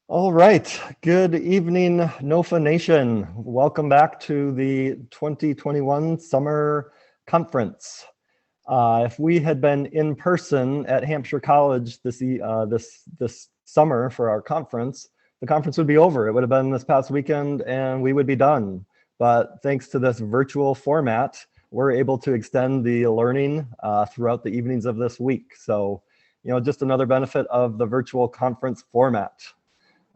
All right, good evening, NOFA Nation. Welcome back to the 2021 Summer Conference. If we had been in person at Hampshire College this summer for our conference, the conference would be over. It would have been this past weekend and we would be done. But thanks to this virtual format, we're able to extend the learning throughout the evenings of this week. So, just another benefit of the virtual conference format.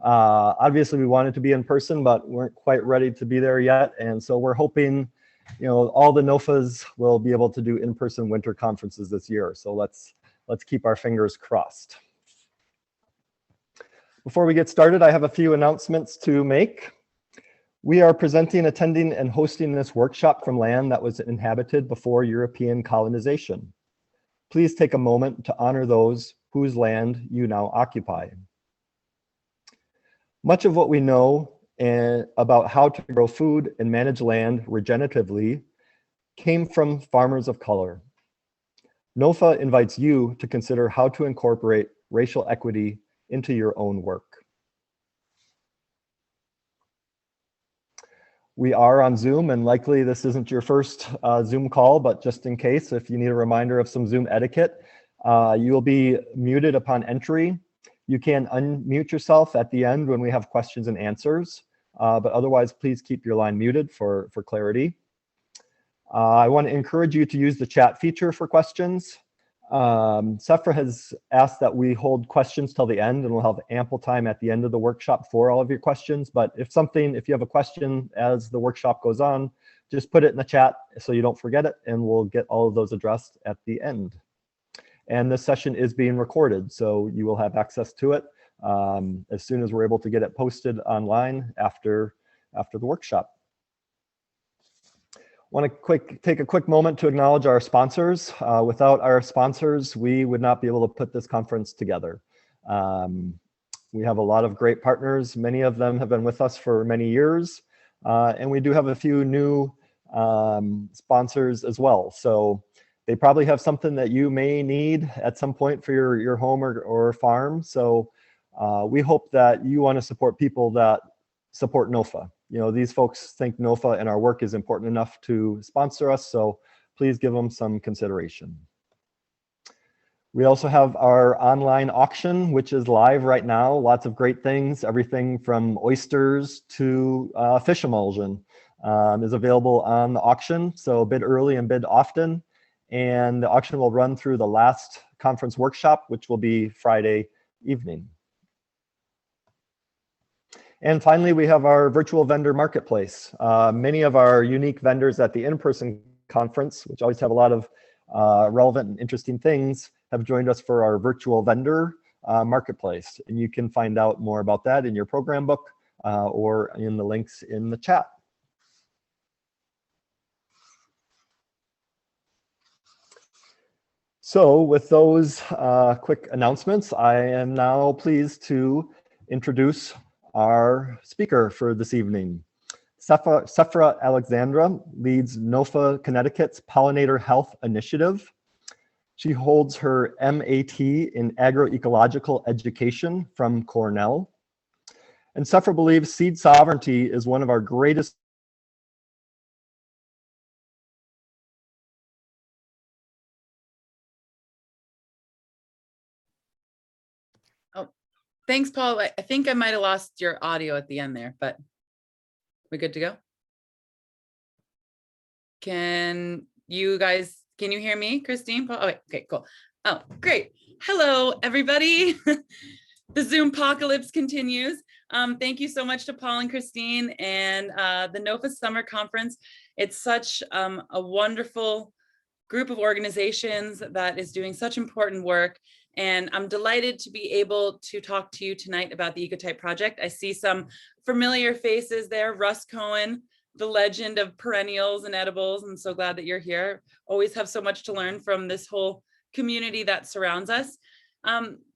Obviously we wanted to be in person, but weren't quite ready to be there yet. And so we're hoping, all the NOFAs will be able to do in-person winter conferences this year. So let's keep our fingers crossed. Before we get started, I have a few announcements to make. We are presenting, attending, and hosting this workshop from land that was inhabited before European colonization. Please take a moment to honor those whose land you now occupy. Much of what we know about how to grow food and manage land regeneratively came from farmers of color. NOFA invites you to consider how to incorporate racial equity into your own work. We are on Zoom, and likely this isn't your first Zoom call, but just in case, if you need a reminder of some Zoom etiquette, you will be muted upon entry. You can unmute yourself at the end when we have questions and answers, but otherwise, please keep your line muted for clarity. I want to encourage you to use the chat feature for questions. Sefra has asked that we hold questions till the end, and we'll have ample time at the end of the workshop for all of your questions. But if you have a question as the workshop goes on, just put it in the chat so you don't forget it, and we'll get all of those addressed at the end. And this session is being recorded, so you will have access to it as soon as we're able to get it posted online after the workshop. Want to take a quick moment to acknowledge our sponsors. Without our sponsors, we would not be able to put this conference together. We have a lot of great partners. Many of them have been with us for many years, and we do have a few new sponsors as well. So they probably have something that you may need at some point for your home or farm. So we hope that you want to support people that support NOFA. These folks think NOFA and our work is important enough to sponsor us, so please give them some consideration. We also have our online auction, which is live right now. Lots of great things, everything from oysters to fish emulsion is available on the auction. So bid early and bid often. And the auction will run through the last conference workshop, which will be Friday evening. And finally, we have our virtual vendor marketplace. Many of our unique vendors at the in-person conference, which always have a lot of relevant and interesting things, have joined us for our virtual vendor marketplace. And you can find out more about that in your program book or in the links in the chat. So with those quick announcements, I am now pleased to introduce our speaker for this evening. Sefra Alexandra leads NOFA Connecticut's Pollinator Health Initiative. She holds her MAT in Agroecological Education from Cornell. And Sefra believes seed sovereignty is one of our greatest Thanks, Paul. I think I might have lost your audio at the end there, but we good to go? Can you hear me, Christine? Paul? Oh, wait, okay, cool. Oh, great. Hello, everybody. The Zoom apocalypse continues. Thank you so much to Paul and Christine and the NOFA Summer Conference. It's such a wonderful group of organizations that is doing such important work. And I'm delighted to be able to talk to you tonight about the Ecotype Project. I see some familiar faces there. Russ Cohen, the legend of perennials and edibles. I'm so glad that you're here. Always have so much to learn from this whole community that surrounds us.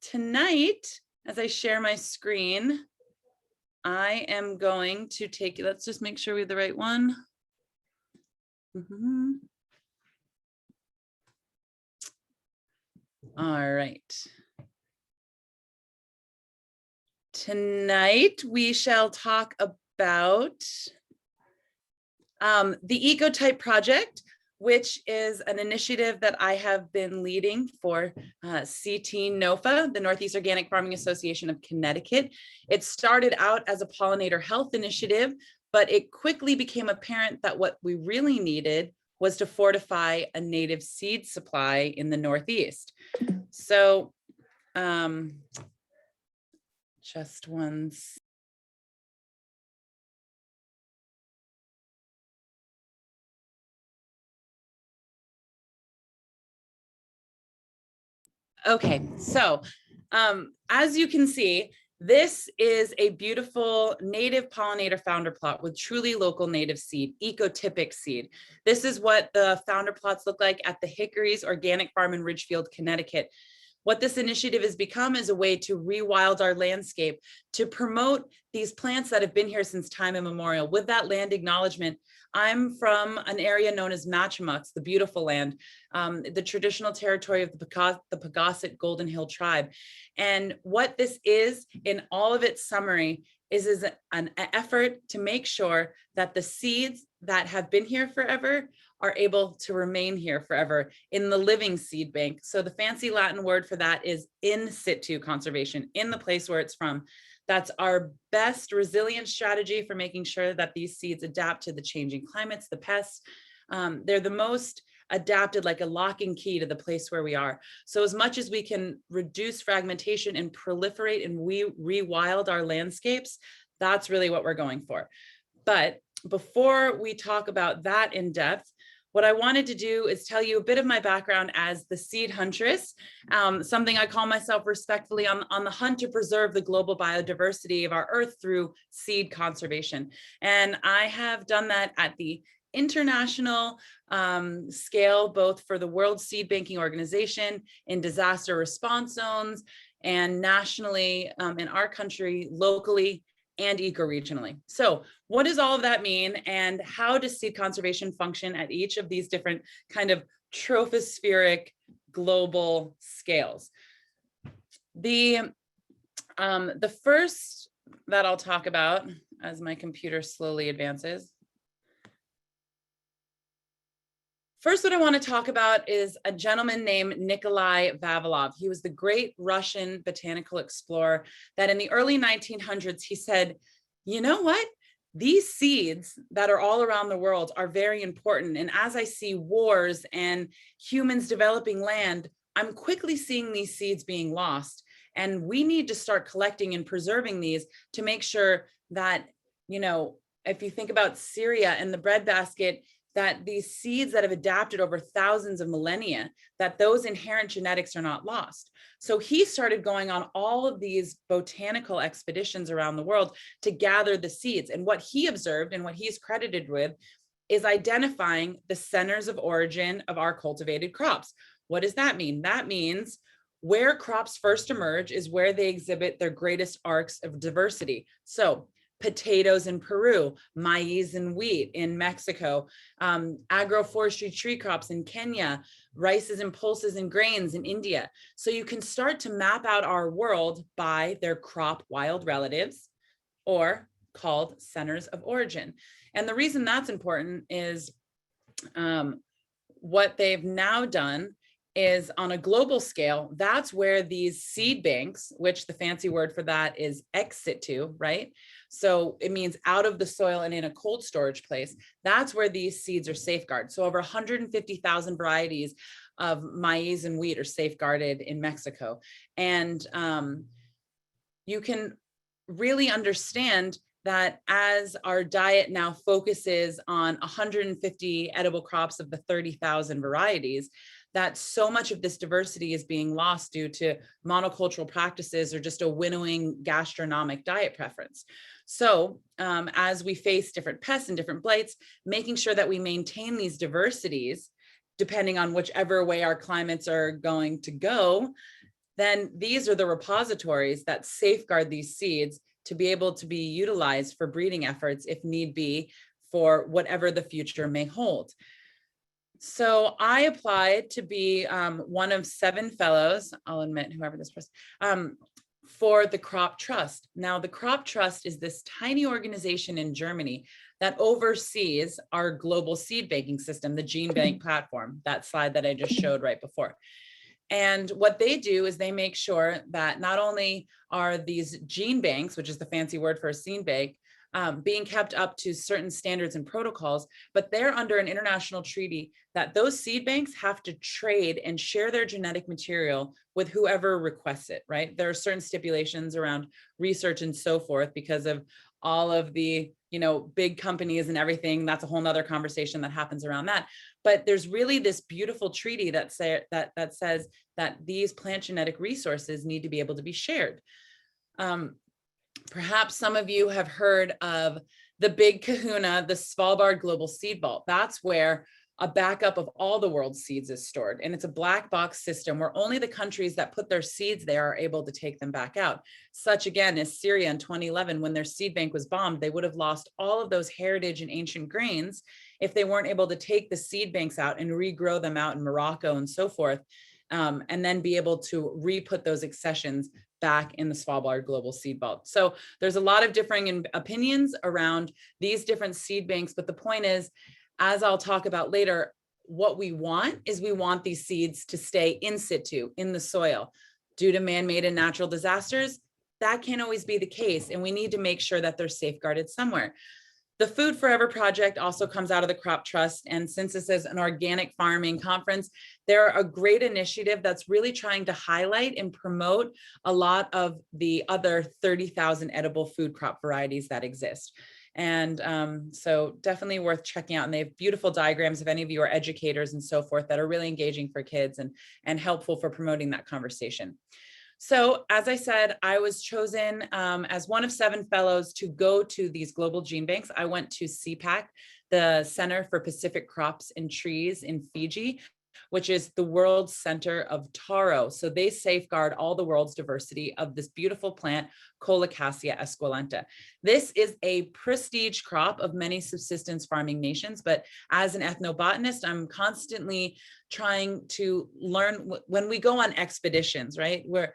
Tonight, as I share my screen, I am going to take, let's just make sure we have the right one. All right. Tonight, we shall talk about the Ecotype Project, which is an initiative that I have been leading for CT NOFA, the Northeast Organic Farming Association of Connecticut. It started out as a pollinator health initiative, but it quickly became apparent that what we really needed was to fortify a native seed supply in the Northeast. So just one. Okay, so as you can see, this is a beautiful native pollinator founder plot with truly local native seed, ecotypic seed. This is what the founder plots look like at the Hickory's Organic Farm in Ridgefield, Connecticut. What this initiative has become is a way to rewild our landscape, to promote these plants that have been here since time immemorial. With that land acknowledgement, I'm from an area known as Machamuks, the beautiful land, the traditional territory of the Pagosset Golden Hill tribe. And what this is, in all of its summary, is an effort to make sure that the seeds that have been here forever are able to remain here forever in the living seed bank. So the fancy Latin word for that is in situ conservation, in the place where it's from. That's our best resilience strategy for making sure that these seeds adapt to the changing climates, the pests. They're the most adapted, like a lock and key to the place where we are. So as much as we can reduce fragmentation and proliferate and rewild our landscapes, that's really what we're going for. But before we talk about that in depth, what I wanted to do is tell you a bit of my background as the Seed Huntress, something I call myself respectfully on the hunt to preserve the global biodiversity of our earth through seed conservation. And I have done that at the international scale, both for the World Seed Banking Organization, in disaster response zones, and nationally in our country, locally, and eco-regionally. So what does all of that mean, and how does seed conservation function at each of these different kind of trophospheric global scales? The first that I'll talk about, as my computer slowly advances, first, what I want to talk about is a gentleman named Nikolai Vavalov. He was the great Russian botanical explorer that in the early 1900s, he said, you know what? These seeds that are all around the world are very important. And as I see wars and humans developing land, I'm quickly seeing these seeds being lost. And we need to start collecting and preserving these to make sure that, you know, if you think about Syria and the breadbasket, that these seeds that have adapted over thousands of millennia, that those inherent genetics are not lost. So he started going on all of these botanical expeditions around the world to gather the seeds. And what he observed and what he's credited with is identifying the centers of origin of our cultivated crops. What does that mean? That means where crops first emerge is where they exhibit their greatest arcs of diversity. So potatoes in Peru, maize and wheat in Mexico, agroforestry tree crops in Kenya, rices and pulses and grains in India. So you can start to map out our world by their crop wild relatives, or called centers of origin. And the reason that's important is what they've now done is on a global scale, that's where these seed banks, which the fancy word for that is ex situ, right? So it means out of the soil and in a cold storage place. That's where these seeds are safeguarded. So over 150,000 varieties of maize and wheat are safeguarded in Mexico. And you can really understand that as our diet now focuses on 150 edible crops of the 30,000 varieties, that so much of this diversity is being lost due to monocultural practices or just a winnowing gastronomic diet preference. So as we face different pests and different blights, making sure that we maintain these diversities, depending on whichever way our climates are going to go, then these are the repositories that safeguard these seeds to be able to be utilized for breeding efforts if need be for whatever the future may hold. So I applied to be one of 7 fellows, I'll admit whoever this person, for the Crop Trust. Now, the Crop Trust is this tiny organization in Germany that oversees our global seed banking system, the gene bank platform, that slide that I just showed right before. And what they do is they make sure that not only are these gene banks, which is the fancy word for a seed bank, being kept up to certain standards and protocols, but they're under an international treaty that those seed banks have to trade and share their genetic material with whoever requests it, right? There are certain stipulations around research and so forth because of all of the, big companies and everything. That's a whole nother conversation that happens around that. But there's really this beautiful treaty that says that these plant genetic resources need to be able to be shared. Perhaps some of you have heard of the big kahuna, the Svalbard Global Seed Vault. That's where a backup of all the world's seeds is stored. And it's a black box system where only the countries that put their seeds there are able to take them back out. Such again as Syria in 2011, when their seed bank was bombed, they would have lost all of those heritage and ancient grains if they weren't able to take the seed banks out and regrow them out in Morocco and so forth, and then be able to re-put those accessions back in the Svalbard Global Seed Vault. So there's a lot of differing opinions around these different seed banks, but the point is, as I'll talk about later, what we want is we want these seeds to stay in situ, in the soil. Due to man-made and natural disasters, that can't always be the case, and we need to make sure that they're safeguarded somewhere. The Food Forever project also comes out of the Crop Trust, and since this is an organic farming conference, they're a great initiative that's really trying to highlight and promote a lot of the other 30,000 edible food crop varieties that exist. And so definitely worth checking out. And they have beautiful diagrams if any of you are educators and so forth that are really engaging for kids and helpful for promoting that conversation. So as I said, I was chosen as one of 7 fellows to go to these global gene banks. I went to CPAC, the Center for Pacific Crops and Trees in Fiji, which is the world's center of taro. So they safeguard all the world's diversity of this beautiful plant, Colocasia esculenta. This is a prestige crop of many subsistence farming nations, but as an ethnobotanist, I'm constantly trying to learn when we go on expeditions, right? We're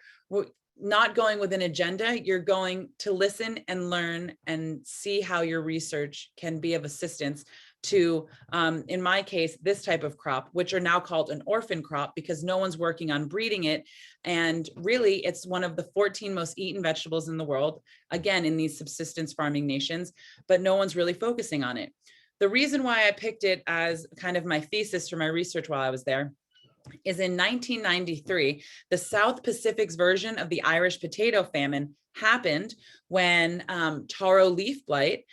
not going with an agenda, you're going to listen and learn and see how your research can be of assistance to, in my case, this type of crop, which are now called an orphan crop because no one's working on breeding it. And really, it's one of the 14 most eaten vegetables in the world, again, in these subsistence farming nations, but no one's really focusing on it. The reason why I picked it as kind of my thesis for my research while I was there is in 1993, the South Pacific's version of the Irish potato famine happened when taro leaf blight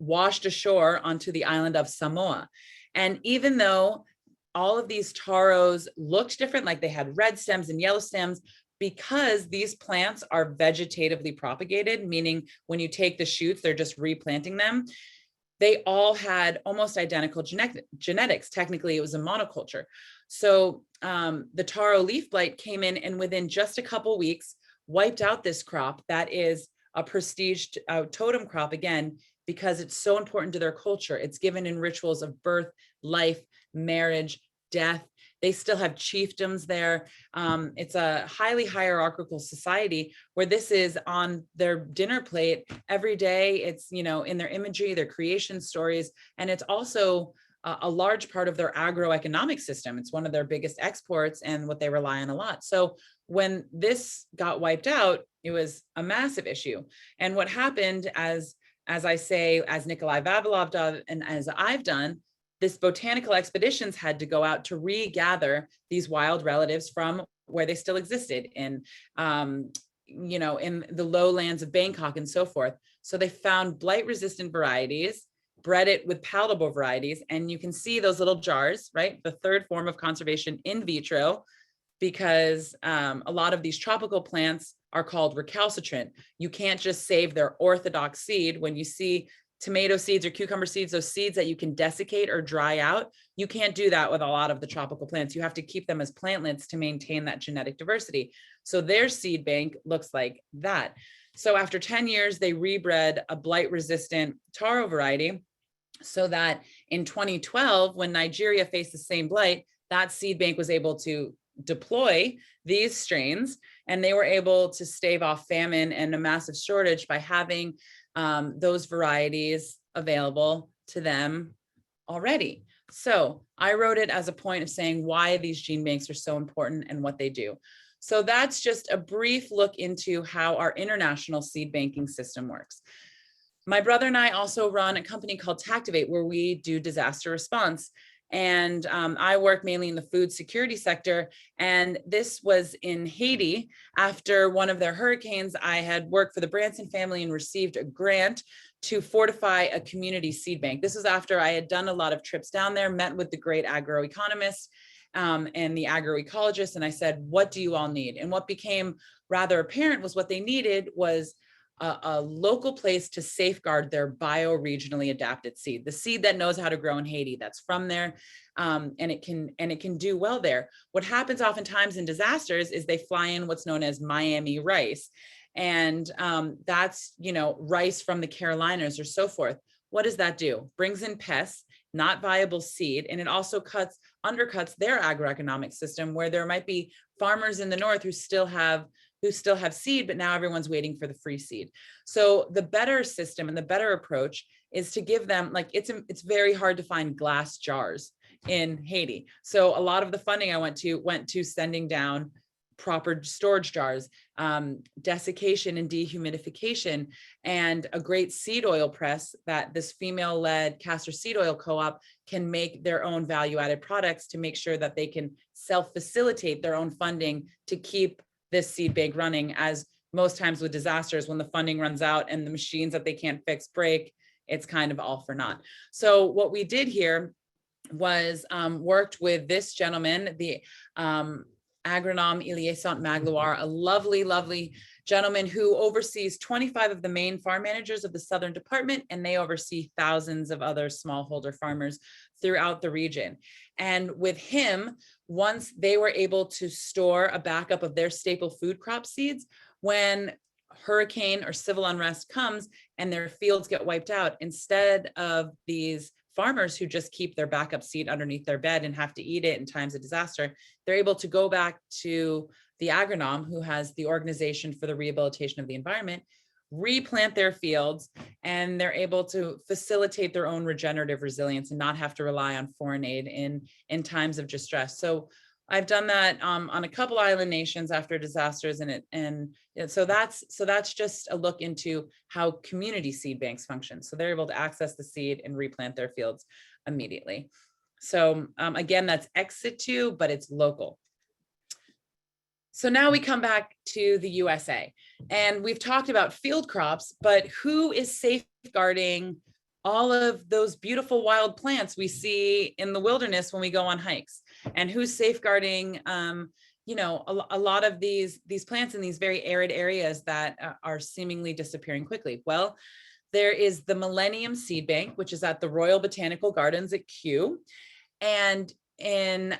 washed ashore onto the island of Samoa. And even though all of these taros looked different, like they had red stems and yellow stems, because these plants are vegetatively propagated, meaning when you take the shoots, they're just replanting them, they all had almost identical genetics. Technically, it was a monoculture. So the taro leaf blight came in and within just a couple weeks, wiped out this crop that is a prestige totem crop, again, because it's so important to their culture. It's given in rituals of birth, life, marriage, death. They still have chiefdoms there. It's a highly hierarchical society where this is on their dinner plate every day. It's, in their imagery, their creation stories, and it's also a large part of their agroeconomic system. It's one of their biggest exports and what they rely on a lot. So when this got wiped out, it was a massive issue. And what happened, as I say, as Nikolai Vavalov does, and as I've done, this botanical expeditions had to go out to regather these wild relatives from where they still existed in the lowlands of Bangkok and so forth. So they found blight-resistant varieties, bred it with palatable varieties, and you can see those little jars, right? The third form of conservation in vitro, because a lot of these tropical plants are called recalcitrant. You can't just save their orthodox seed. When you see tomato seeds or cucumber seeds, those seeds that you can desiccate or dry out, you can't do that with a lot of the tropical plants. You have to keep them as plantlets to maintain that genetic diversity. So their seed bank looks like that. So after 10 years, they rebred a blight-resistant taro variety so that in 2012, when Nigeria faced the same blight, that seed bank was able to deploy these strains And they were able to stave off famine and a massive shortage by having those varieties available to them already. So I wrote it as a point of saying why these gene banks are so important and what they do. So that's just a brief look into how our international seed banking system works. My brother and I also run a company called Tactivate, where we do disaster response. And I work mainly in the food security sector. And this was in Haiti. After one of their hurricanes, I had worked for the Branson family and received a grant to fortify a community seed bank. This was after I had done a lot of trips down there, met with the great agroeconomists and the agroecologists. And I said, what do you all need? And what became rather apparent was what they needed was a local place to safeguard their bioregionally adapted seed, the seed that knows how to grow in Haiti, that's from there, and it can do well there. What happens oftentimes in disasters is they fly in what's known as Miami rice, and that's rice from the Carolinas or so forth. What does that do? Brings in pests, not viable seed, and it also undercuts their agroeconomic system, where there might be farmers in the north who still have seed, but now everyone's waiting for the free seed. So the better system and the better approach is to give them, like, it's very hard to find glass jars in Haiti. So a lot of the funding I went to sending down proper storage jars, desiccation and dehumidification, and a great seed oil press that this female-led castor seed oil co-op can make their own value-added products to make sure that they can self-facilitate their own funding to keep this seed bank running, as most times with disasters, when the funding runs out and the machines that they can't fix break, it's kind of all for naught. So what we did here was worked with this gentleman, the agronome Eliasant Magloire, a lovely, lovely gentleman who oversees 25 of the main farm managers of the Southern Department, and they oversee thousands of other smallholder farmers throughout the region. And with him, once they were able to store a backup of their staple food crop seeds, when hurricane or civil unrest comes and their fields get wiped out, instead of these farmers who just keep their backup seed underneath their bed and have to eat it in times of disaster, they're able to go back to the agronome, who has the Organization for the Rehabilitation of the Environment, replant their fields, and they're able to facilitate their own regenerative resilience and not have to rely on foreign aid in times of distress. So I've done that on a couple island nations after disasters, so that's just a look into how community seed banks function. So they're able to access the seed and replant their fields immediately. So again, that's ex situ, but it's local. So now we come back to the USA, and we've talked about field crops, but who is safeguarding all of those beautiful wild plants we see in the wilderness when we go on hikes? And who's safeguarding, a lot of these plants in these very arid areas that are seemingly disappearing quickly? Well, there is the Millennium Seed Bank, which is at the Royal Botanical Gardens at Kew. And in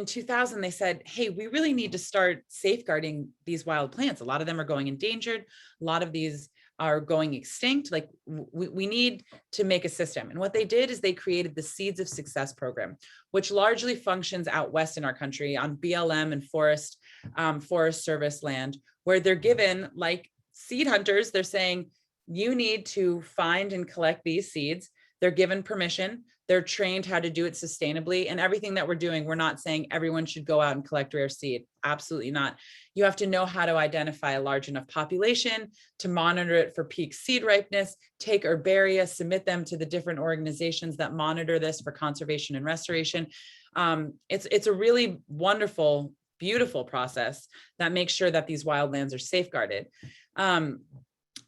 2000, they said, hey, we really need to start safeguarding these wild plants. A lot of them are going endangered. A lot of these are going extinct. Like, we need to make a system. And what they did is they created the Seeds of Success program, which largely functions out west in our country on BLM and Forest Service land, where they're given, like seed hunters, they're saying, you need to find and collect these seeds. They're given permission. They're trained how to do it sustainably. And everything that we're doing, we're not saying everyone should go out and collect rare seed. Absolutely not. You have to know how to identify a large enough population to monitor it for peak seed ripeness, take herbaria, submit them to the different organizations that monitor this for conservation and restoration. It's a really wonderful, beautiful process that makes sure that these wildlands are safeguarded.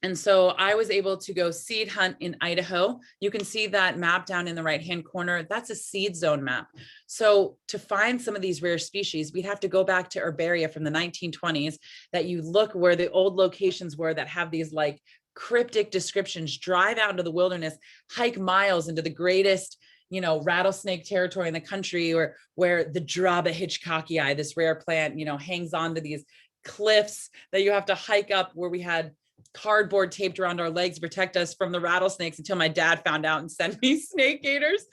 And so I was able to go seed hunt in Idaho. You can see that map down in the right-hand corner. That's a seed zone map. So to find some of these rare species, we'd have to go back to herbaria from the 1920s, that you look where the old locations were that have these like cryptic descriptions, drive out into the wilderness, hike miles into the greatest rattlesnake territory in the country, or where the Draba hitchcockii, this rare plant, hangs onto these cliffs that you have to hike up, where we had cardboard taped around our legs to protect us from the rattlesnakes until my dad found out and sent me snake gators.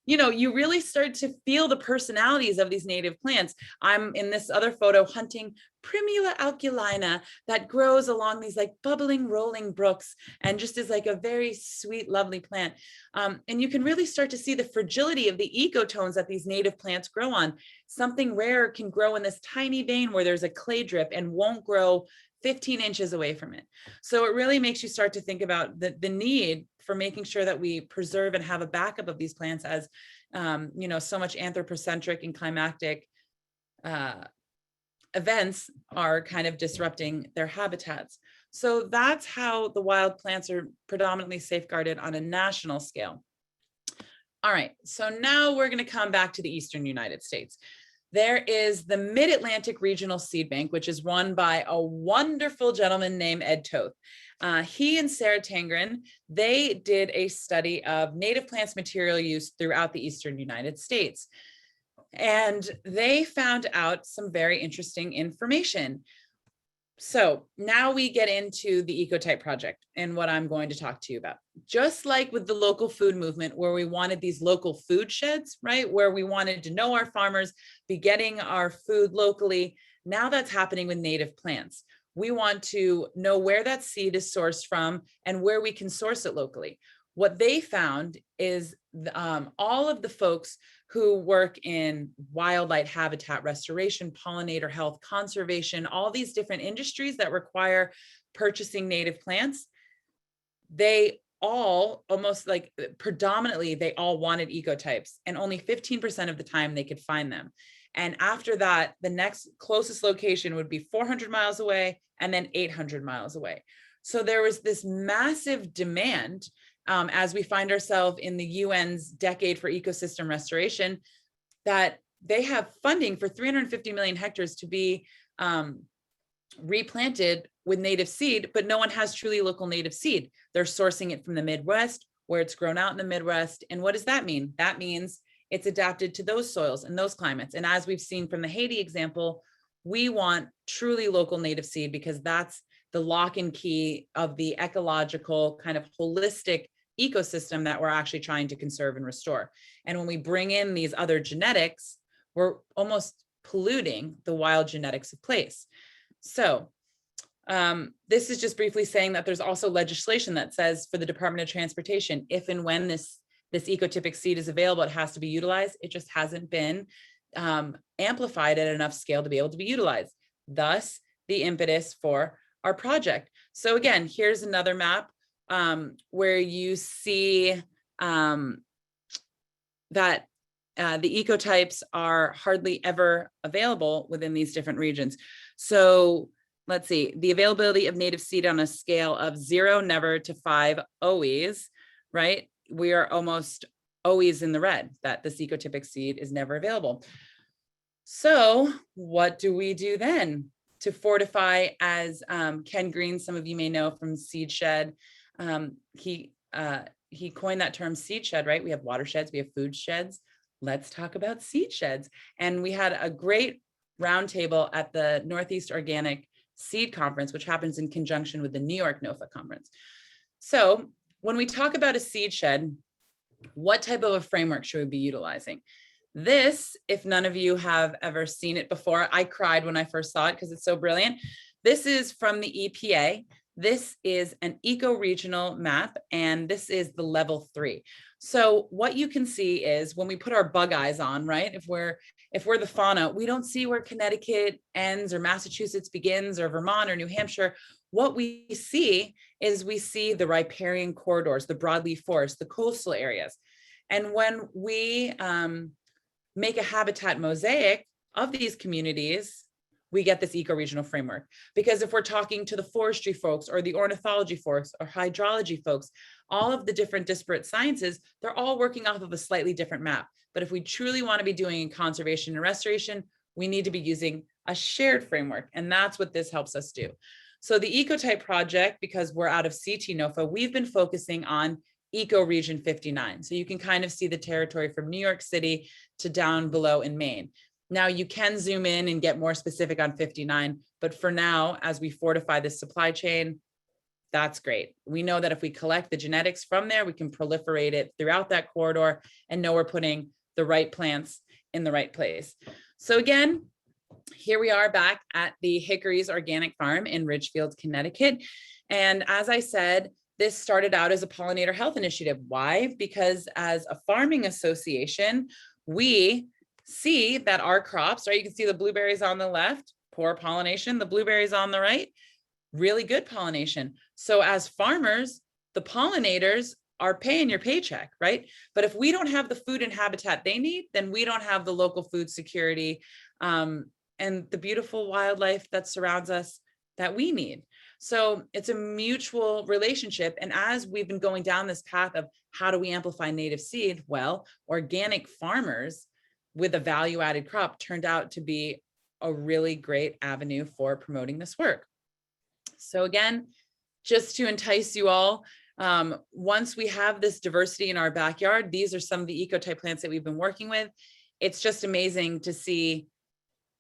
you really start to feel the personalities of these native plants. I'm in this other photo hunting Primula alculina that grows along these like bubbling, rolling brooks and just is like a very sweet, lovely plant. And you can really start to see the fragility of the ecotones that these native plants grow on. Something rare can grow in this tiny vein where there's a clay drip and won't grow 15 inches away from it. So it really makes you start to think about the need for making sure that we preserve and have a backup of these plants as, so much anthropocentric and climatic events are kind of disrupting their habitats. So that's how the wild plants are predominantly safeguarded on a national scale. All right, so now we're going to come back to the Eastern United States. There is the Mid-Atlantic Regional Seed Bank, which is run by a wonderful gentleman named Ed Toth. He and Sarah Tangren, they did a study of native plants material use throughout the Eastern United States. And they found out some very interesting information. So now we get into the Ecotype Project and what I'm going to talk to you about. Just like with the local food movement, where we wanted these local food sheds, right? Where we wanted to know our farmers, be getting our food locally. Now that's happening with native plants. We want to know where that seed is sourced from and where we can source it locally. What they found is all of the folks who work in wildlife habitat restoration, pollinator health, conservation, all these different industries that require purchasing native plants, they all almost like predominantly, they all wanted ecotypes, and only 15% of the time they could find them. And after that, the next closest location would be 400 miles away and then 800 miles away. So there was this massive demand as we find ourselves in the UN's Decade for Ecosystem Restoration, that they have funding for 350 million hectares to be replanted with native seed, but no one has truly local native seed. They're sourcing it from the Midwest, where it's grown out in the Midwest. And what does that mean? That means it's adapted to those soils and those climates. And as we've seen from the Haiti example, we want truly local native seed because that's the lock and key of the ecological kind of holistic ecosystem that we're actually trying to conserve and restore. And when we bring in these other genetics, we're almost polluting the wild genetics of place. So this is just briefly saying that there's also legislation that says for the Department of Transportation, if and when this ecotypic seed is available, it has to be utilized. It just hasn't been amplified at enough scale to be able to be utilized. Thus, the impetus for our project. So again, here's another map where you see that the ecotypes are hardly ever available within these different regions. So let's see, the availability of native seed on a scale of 0, never to 5, always, right? We are almost always in the red, that this ecotypic seed is never available. So what do we do then to fortify, as Ken Green, some of you may know from Seed Shed, he coined that term seed shed, right? We have watersheds, we have food sheds. Let's talk about seed sheds. And we had a great roundtable at the Northeast Organic Seed Conference, which happens in conjunction with the New York NOFA conference. So when we talk about a seed shed, what type of a framework should we be utilizing? This, if none of you have ever seen it before, I cried when I first saw it because it's so brilliant. This is from the EPA. This is an eco-regional map, and this is the level 3. So what you can see is when we put our bug eyes on, right? If we're the fauna, we don't see where Connecticut ends or Massachusetts begins or Vermont or New Hampshire. What we see is we see the riparian corridors, the broadleaf forest, the coastal areas. And when we make a habitat mosaic of these communities, we get this eco-regional framework. Because if we're talking to the forestry folks or the ornithology folks or hydrology folks, all of the different disparate sciences, they're all working off of a slightly different map. But if we truly want to be doing conservation and restoration, we need to be using a shared framework. And that's what this helps us do. So the Ecotype Project, because we're out of CT NOFA, we've been focusing on Ecoregion 59. So you can kind of see the territory from New York City to down below in Maine. Now you can zoom in and get more specific on 59, but for now, as we fortify this supply chain, that's great. We know that if we collect the genetics from there, we can proliferate it throughout that corridor and know we're putting the right plants in the right place. So again, here we are back at the Hickory's Organic Farm in Ridgefield, Connecticut. And as I said, this started out as a pollinator health initiative. Why? Because as a farming association, we see that our crops, right? You can see the blueberries on the left, poor pollination, the blueberries on the right, really good pollination. So as farmers, the pollinators are paying your paycheck, right? But if we don't have the food and habitat they need, then we don't have the local food security and the beautiful wildlife that surrounds us that we need. So it's a mutual relationship. And as we've been going down this path of how do we amplify native seed? Well, organic farmers with a value-added crop turned out to be a really great avenue for promoting this work. So again, just to entice you all, once we have this diversity in our backyard, these are some of the ecotype plants that we've been working with. It's just amazing to see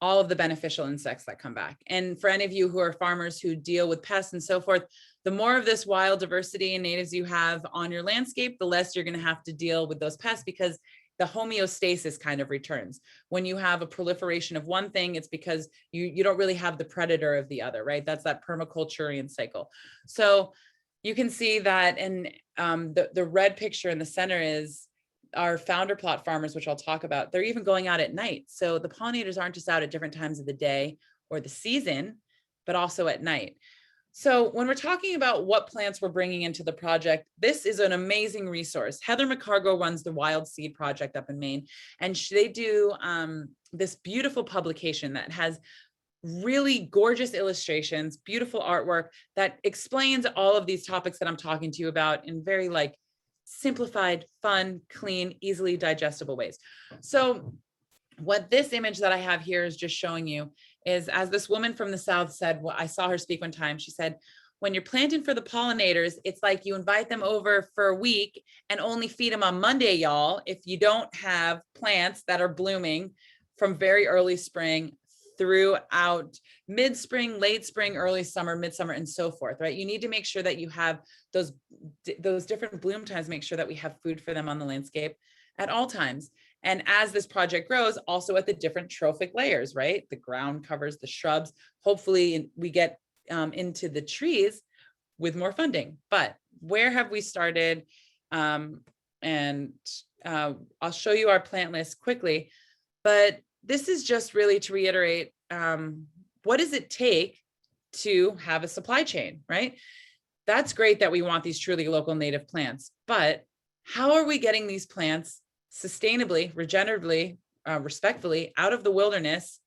all of the beneficial insects that come back. And for any of you who are farmers who deal with pests and so forth, the more of this wild diversity and natives you have on your landscape, the less you're going to have to deal with those pests, because the homeostasis kind of returns. When you have a proliferation of one thing, it's because you don't really have the predator of the other, right? That's that permaculturian cycle. So you can see that, and the red picture in the center is our founder plot farmers, which I'll talk about. They're even going out at night. So the pollinators aren't just out at different times of the day or the season, but also at night. So when we're talking about what plants we're bringing into the project, this is an amazing resource. Heather McCargo runs the Wild Seed Project up in Maine, and they do this beautiful publication that has really gorgeous illustrations, beautiful artwork that explains all of these topics that I'm talking to you about in very simplified, fun, clean, easily digestible ways. So what this image that I have here is just showing you is, as this woman from the South said, well, I saw her speak one time, she said, when you're planting for the pollinators, it's like you invite them over for a week and only feed them on Monday, y'all, if you don't have plants that are blooming from very early spring throughout mid-spring, late spring, early summer, midsummer, and so forth, right? You need to make sure that you have those different bloom times, make sure that we have food for them on the landscape at all times. And as this project grows, also at the different trophic layers, right? The ground covers, the shrubs, hopefully we get into the trees with more funding. But where have we started? I'll show you our plant list quickly, but this is just really to reiterate, what does it take to have a supply chain, right? That's great that we want these truly local native plants, but how are we getting these plants sustainably, regeneratively, respectfully out of the wilderness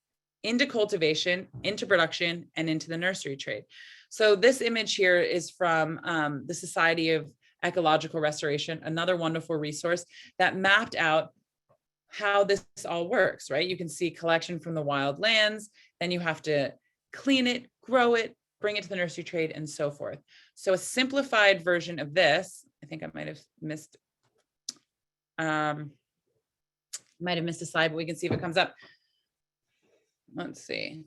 into cultivation, into production, and into the nursery trade? So this image here is from the Society of Ecological Restoration, another wonderful resource that mapped out how this all works, right? You can see collection from the wild lands, then you have to clean it, grow it, bring it to the nursery trade, and so forth. So a simplified version of this, I think I might have missed a slide, but we can see if it comes up. Let's see.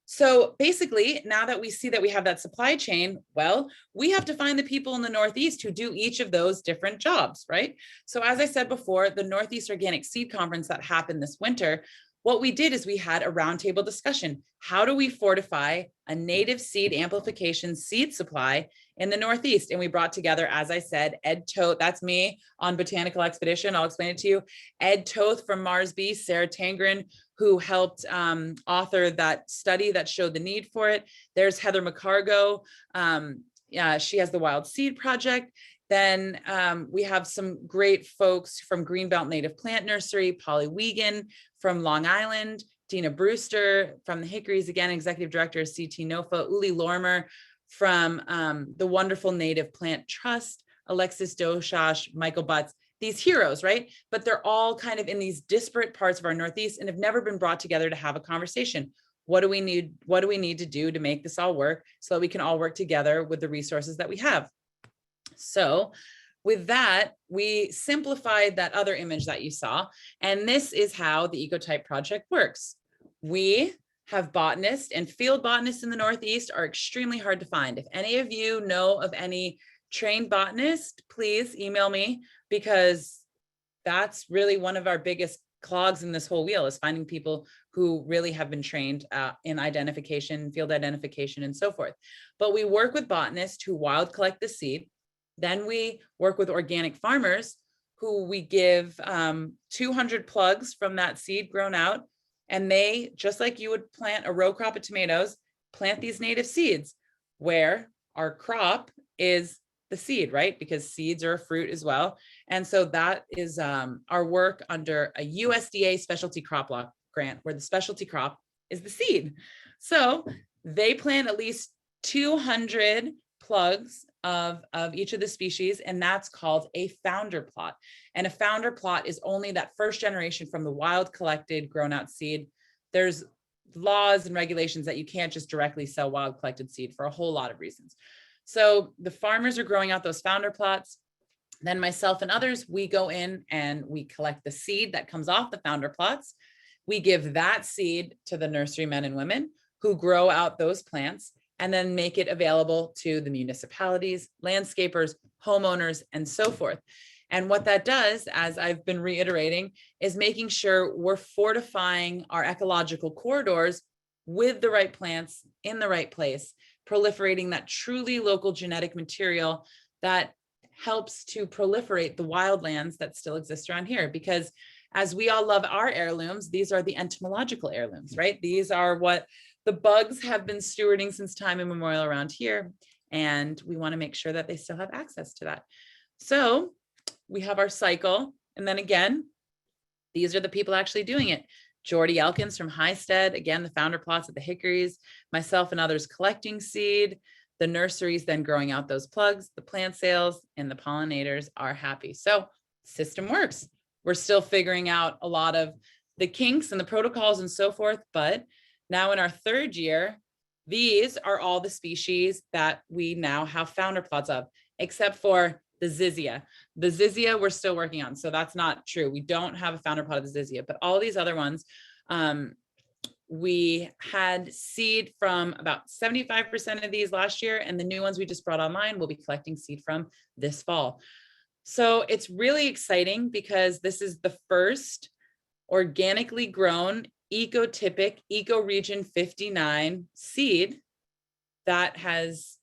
So basically, now that we see that we have that supply chain, well, we have to find the people in the Northeast who do each of those different jobs, right? So as I said before, the Northeast Organic Seed Conference that happened this winter, what we did is we had a roundtable discussion. How do we fortify a native seed amplification seed supply in the Northeast? And we brought together, as I said, Ed Toth, that's me on Botanical Expedition, I'll explain it to you, Ed Toth from Mars Bee, Sarah Tangren, who helped author that study that showed the need for it. There's Heather McCargo. She has the Wild Seed Project. Then we have some great folks from Greenbelt Native Plant Nursery, Polly Wiegand from Long Island, Dina Brewster from the Hickories, again, Executive Director of CT NOFA, Uli Lormer from the wonderful Native Plant Trust, Alexis Doshash, Michael Butts, these heroes, right? But they're all kind of in these disparate parts of our Northeast and have never been brought together to have a conversation. What do we need? What do we need to do to make this all work so that we can all work together with the resources that we have? So with that, we simplified that other image that you saw. And this is how the Ecotype Project works. We have botanists, and field botanists in the Northeast are extremely hard to find. If any of you know of any trained botanist, please email me, because that's really one of our biggest clogs in this whole wheel, is finding people who really have been trained in identification, field identification, and so forth. But we work with botanists who wild collect the seed. Then we work with organic farmers who we give 200 plugs from that seed grown out. And they, just like you would plant a row crop of tomatoes, plant these native seeds, where our crop is the seed, right? Because seeds are a fruit as well. And so that is our work under a USDA specialty crop law grant, where the specialty crop is the seed. So they plant at least 200 plugs of each of the species, and that's called a founder plot. And a founder plot is only that first generation from the wild collected, grown out seed. There's laws and regulations that you can't just directly sell wild collected seed for a whole lot of reasons. So the farmers are growing out those founder plots. Then myself and others, we go in and we collect the seed that comes off the founder plots. We give that seed to the nursery men and women who grow out those plants, and then make it available to the municipalities, landscapers, homeowners, and so forth. And what that does, as I've been reiterating, is making sure we're fortifying our ecological corridors with the right plants in the right place, proliferating that truly local genetic material that helps to proliferate the wildlands that still exist around here. Because as we all love our heirlooms, these are the entomological heirlooms, right? These are what the bugs have been stewarding since time immemorial around here. And we want to make sure that they still have access to that. So we have our cycle. And then again, these are the people actually doing it. Jordy Elkins from Highstead, again, the founder plots at the hickories, myself and others collecting seed, the nurseries then growing out those plugs, the plant sales, and the pollinators are happy. So system works. We're still figuring out a lot of the kinks and the protocols and so forth, but now in our third year, these are all the species that we now have founder plots of, except for the Zizia. The Zizia we're still working on, so that's not true. We don't have a founder plot of the Zizia, but all these other ones, we had seed from about 75% of these last year, and the new ones we just brought online, we'll be collecting seed from this fall. So it's really exciting because this is the first organically grown ecotypic ecoregion 59 seed that has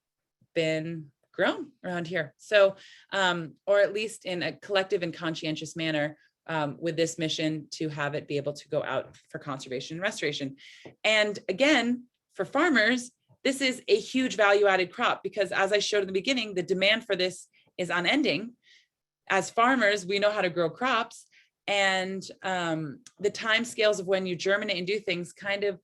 been grown around here. So, or at least in a collective and conscientious manner, with this mission to have it be able to go out for conservation and restoration. And again, for farmers, this is a huge value added crop, because as I showed in the beginning, the demand for this is unending. As farmers, we know how to grow crops, and the time scales of when you germinate and do things kind of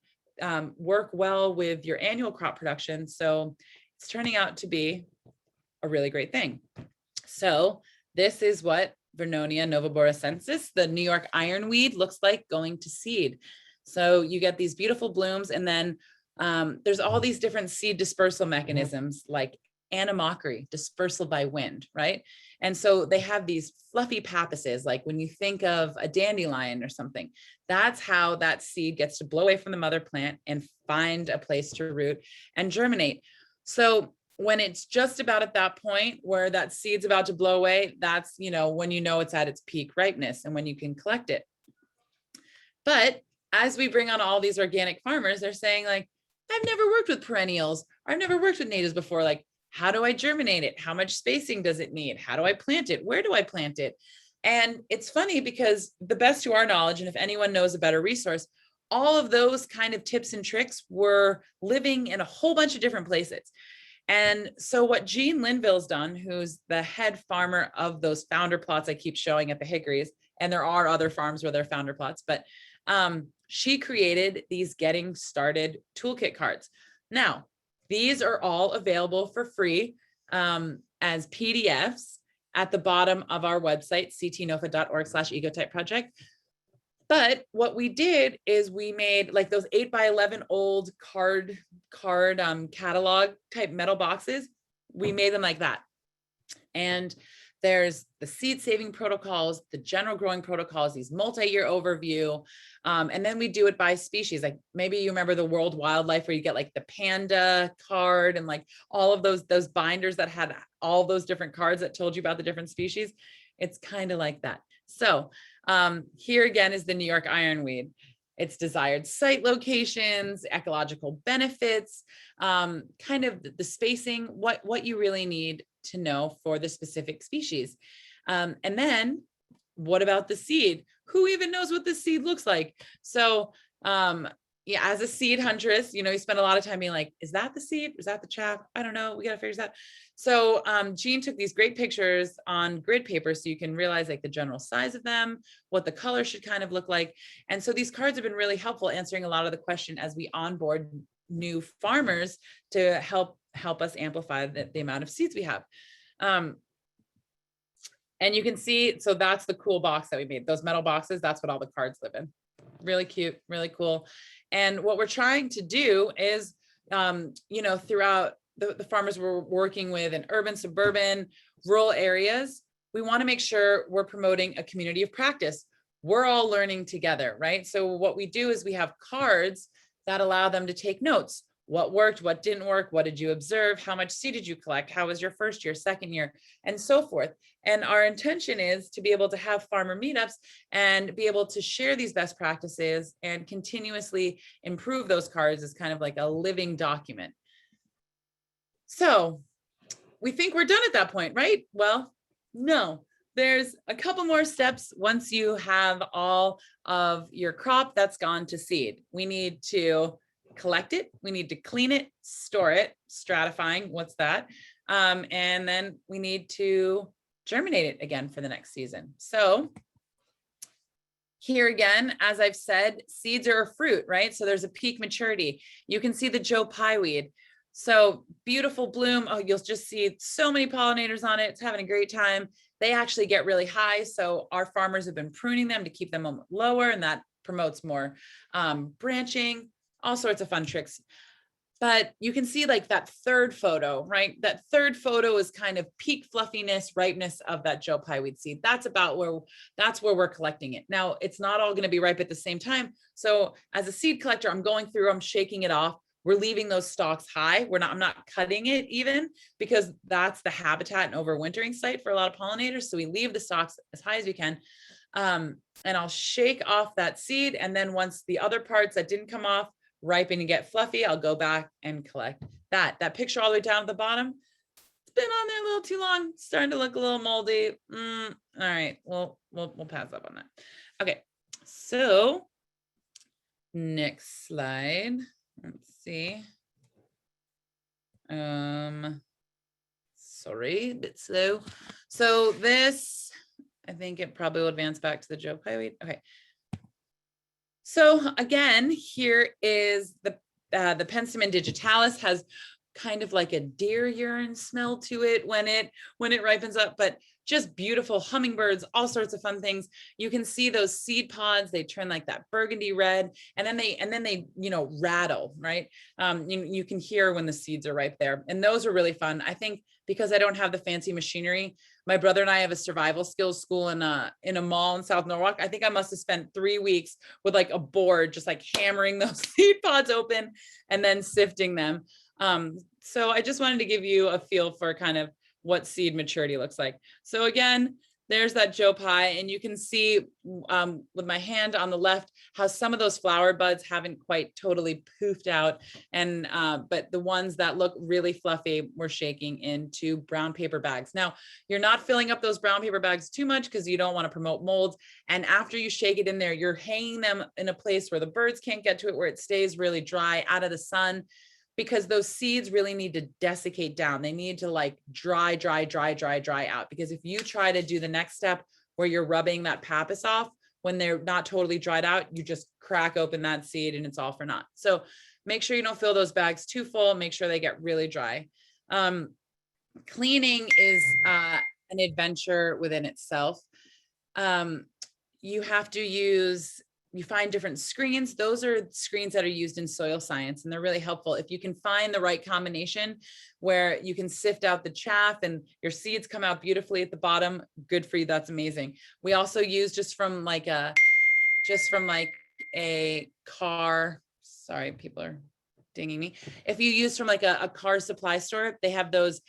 work well with your annual crop production. So it's turning out to be a really great thing. So this is what Vernonia noveboracensis, the New York ironweed, looks like going to seed. So you get these beautiful blooms, and then there's all these different seed dispersal mechanisms like anemochory, dispersal by wind, right? And so they have these fluffy pappuses, like when you think of a dandelion or something, that's how that seed gets to blow away from the mother plant and find a place to root and germinate. So when it's just about at that point where that seed's about to blow away, that's, you know, when you know it's at its peak ripeness and when you can collect it. But as we bring on all these organic farmers, they're saying like, I've never worked with perennials, or I've never worked with natives before. Like, how do I germinate it? How much spacing does it need? How do I plant it? Where do I plant it? And it's funny because the best to our knowledge, and if anyone knows a better resource, all of those kind of tips and tricks were living in a whole bunch of different places. And so what Jean Linville's done, who's the head farmer of those founder plots I keep showing at the hickories, and there are other farms where they're founder plots, but she created these getting started toolkit cards. Now, these are all available for free as PDFs at the bottom of our website, ctnofa.org/Ecotype Project. But what we did is we made like those 8x11 old card catalog type metal boxes. We made them like that. And There's the seed saving protocols, the general growing protocols, these multi-year overview. And then we do it by species. Like maybe you remember the World Wildlife where you get like the panda card and like all of those binders that had all those different cards that told you about the different species. It's kind of like that. So here again is the New York ironweed. Its desired site locations, ecological benefits, kind of the spacing, what you really need to know for the specific species. And then what about the seed? Who even knows what the seed looks like? So yeah, as a seed huntress, you spend a lot of time being like, is that the seed? Is that the chaff? I don't know. We got to figure that out. So Jean took these great pictures on grid paper so you can realize like the general size of them, what the color should kind of look like. And so these cards have been really helpful answering a lot of the question as we onboard new farmers to help us amplify the amount of seeds we have. And you can see, so that's the cool box that we made. Those metal boxes, that's what all the cards live in. Really cute, really cool. And what we're trying to do is, throughout the farmers we're working with in urban, suburban, rural areas, we want to make sure we're promoting a community of practice. We're all learning together, right? So what we do is we have cards that allow them to take notes. What worked, what didn't work, what did you observe, how much seed did you collect, how was your first year, second year, and so forth. And our intention is to be able to have farmer meetups and be able to share these best practices and continuously improve those cards as kind of like a living document. So we think we're done at that point, right? Well, no. There's a couple more steps once you have all of your crop that's gone to seed. We need to collect it, we need to clean it, store it, stratifying, what's that? And then we need to germinate it again for the next season. So here again, as I've said, seeds are a fruit, right? So there's a peak maturity. You can see the Joe Pye weed. So beautiful bloom. Oh, you'll just see so many pollinators on it. It's having a great time. They actually get really high. So our farmers have been pruning them to keep them lower, and that promotes more branching, all sorts of fun tricks. But you can see like that third photo, right? That third photo is kind of peak fluffiness, ripeness of that Joe Pye weed seed. That's where we're collecting it. Now, it's not all going to be ripe at the same time. So as a seed collector, I'm going through, I'm shaking it off. We're leaving those stalks high. I'm not cutting it even, because that's the habitat and overwintering site for a lot of pollinators. So we leave the stalks as high as we can. And I'll shake off that seed. And then once the other parts that didn't come off ripen and get fluffy, I'll go back and collect that picture all the way down at the bottom. It's been on there a little too long, it's starting to look a little moldy. All right, we'll pass up on that. Okay, so next slide. Let's see. Sorry, a bit slow. So this, I think it probably will advance back to the Joe Pye weed. Okay. So again, here is the Penstemon digitalis, has kind of like a deer urine smell to it when it ripens up, but just beautiful hummingbirds, all sorts of fun things. You can see those seed pods, they turn like that burgundy red, and then they rattle, right? You can hear when the seeds are ripe there. And those are really fun. I think because I don't have the fancy machinery, my brother and I have a survival skills school in a mall in South Norwalk. I think I must have spent 3 weeks with like a board, just like hammering those seed pods open and then sifting them. So I just wanted to give you a feel for kind of what seed maturity looks like. So again, there's that Joe Pye, and you can see with my hand on the left how some of those flower buds haven't quite totally poofed out, and but the ones that look really fluffy, we're shaking into brown paper bags. Now, you're not filling up those brown paper bags too much because you don't want to promote molds. And after you shake it in there, you're hanging them in a place where the birds can't get to it, where it stays really dry out of the sun, because those seeds really need to desiccate down. They need to like dry out. Because if you try to do the next step where you're rubbing that pappus off when they're not totally dried out, you just crack open that seed and it's all for naught. So make sure you don't fill those bags too full. Make sure they get really dry. Cleaning is an adventure within itself. You have to use you find different screens. Those are screens that are used in soil science, and they're really helpful. If you can find the right combination where you can sift out the chaff and your seeds come out beautifully at the bottom, good for you. That's amazing. We also use just from like a car, sorry, people are dinging me. If you use from like a car supply store, they have those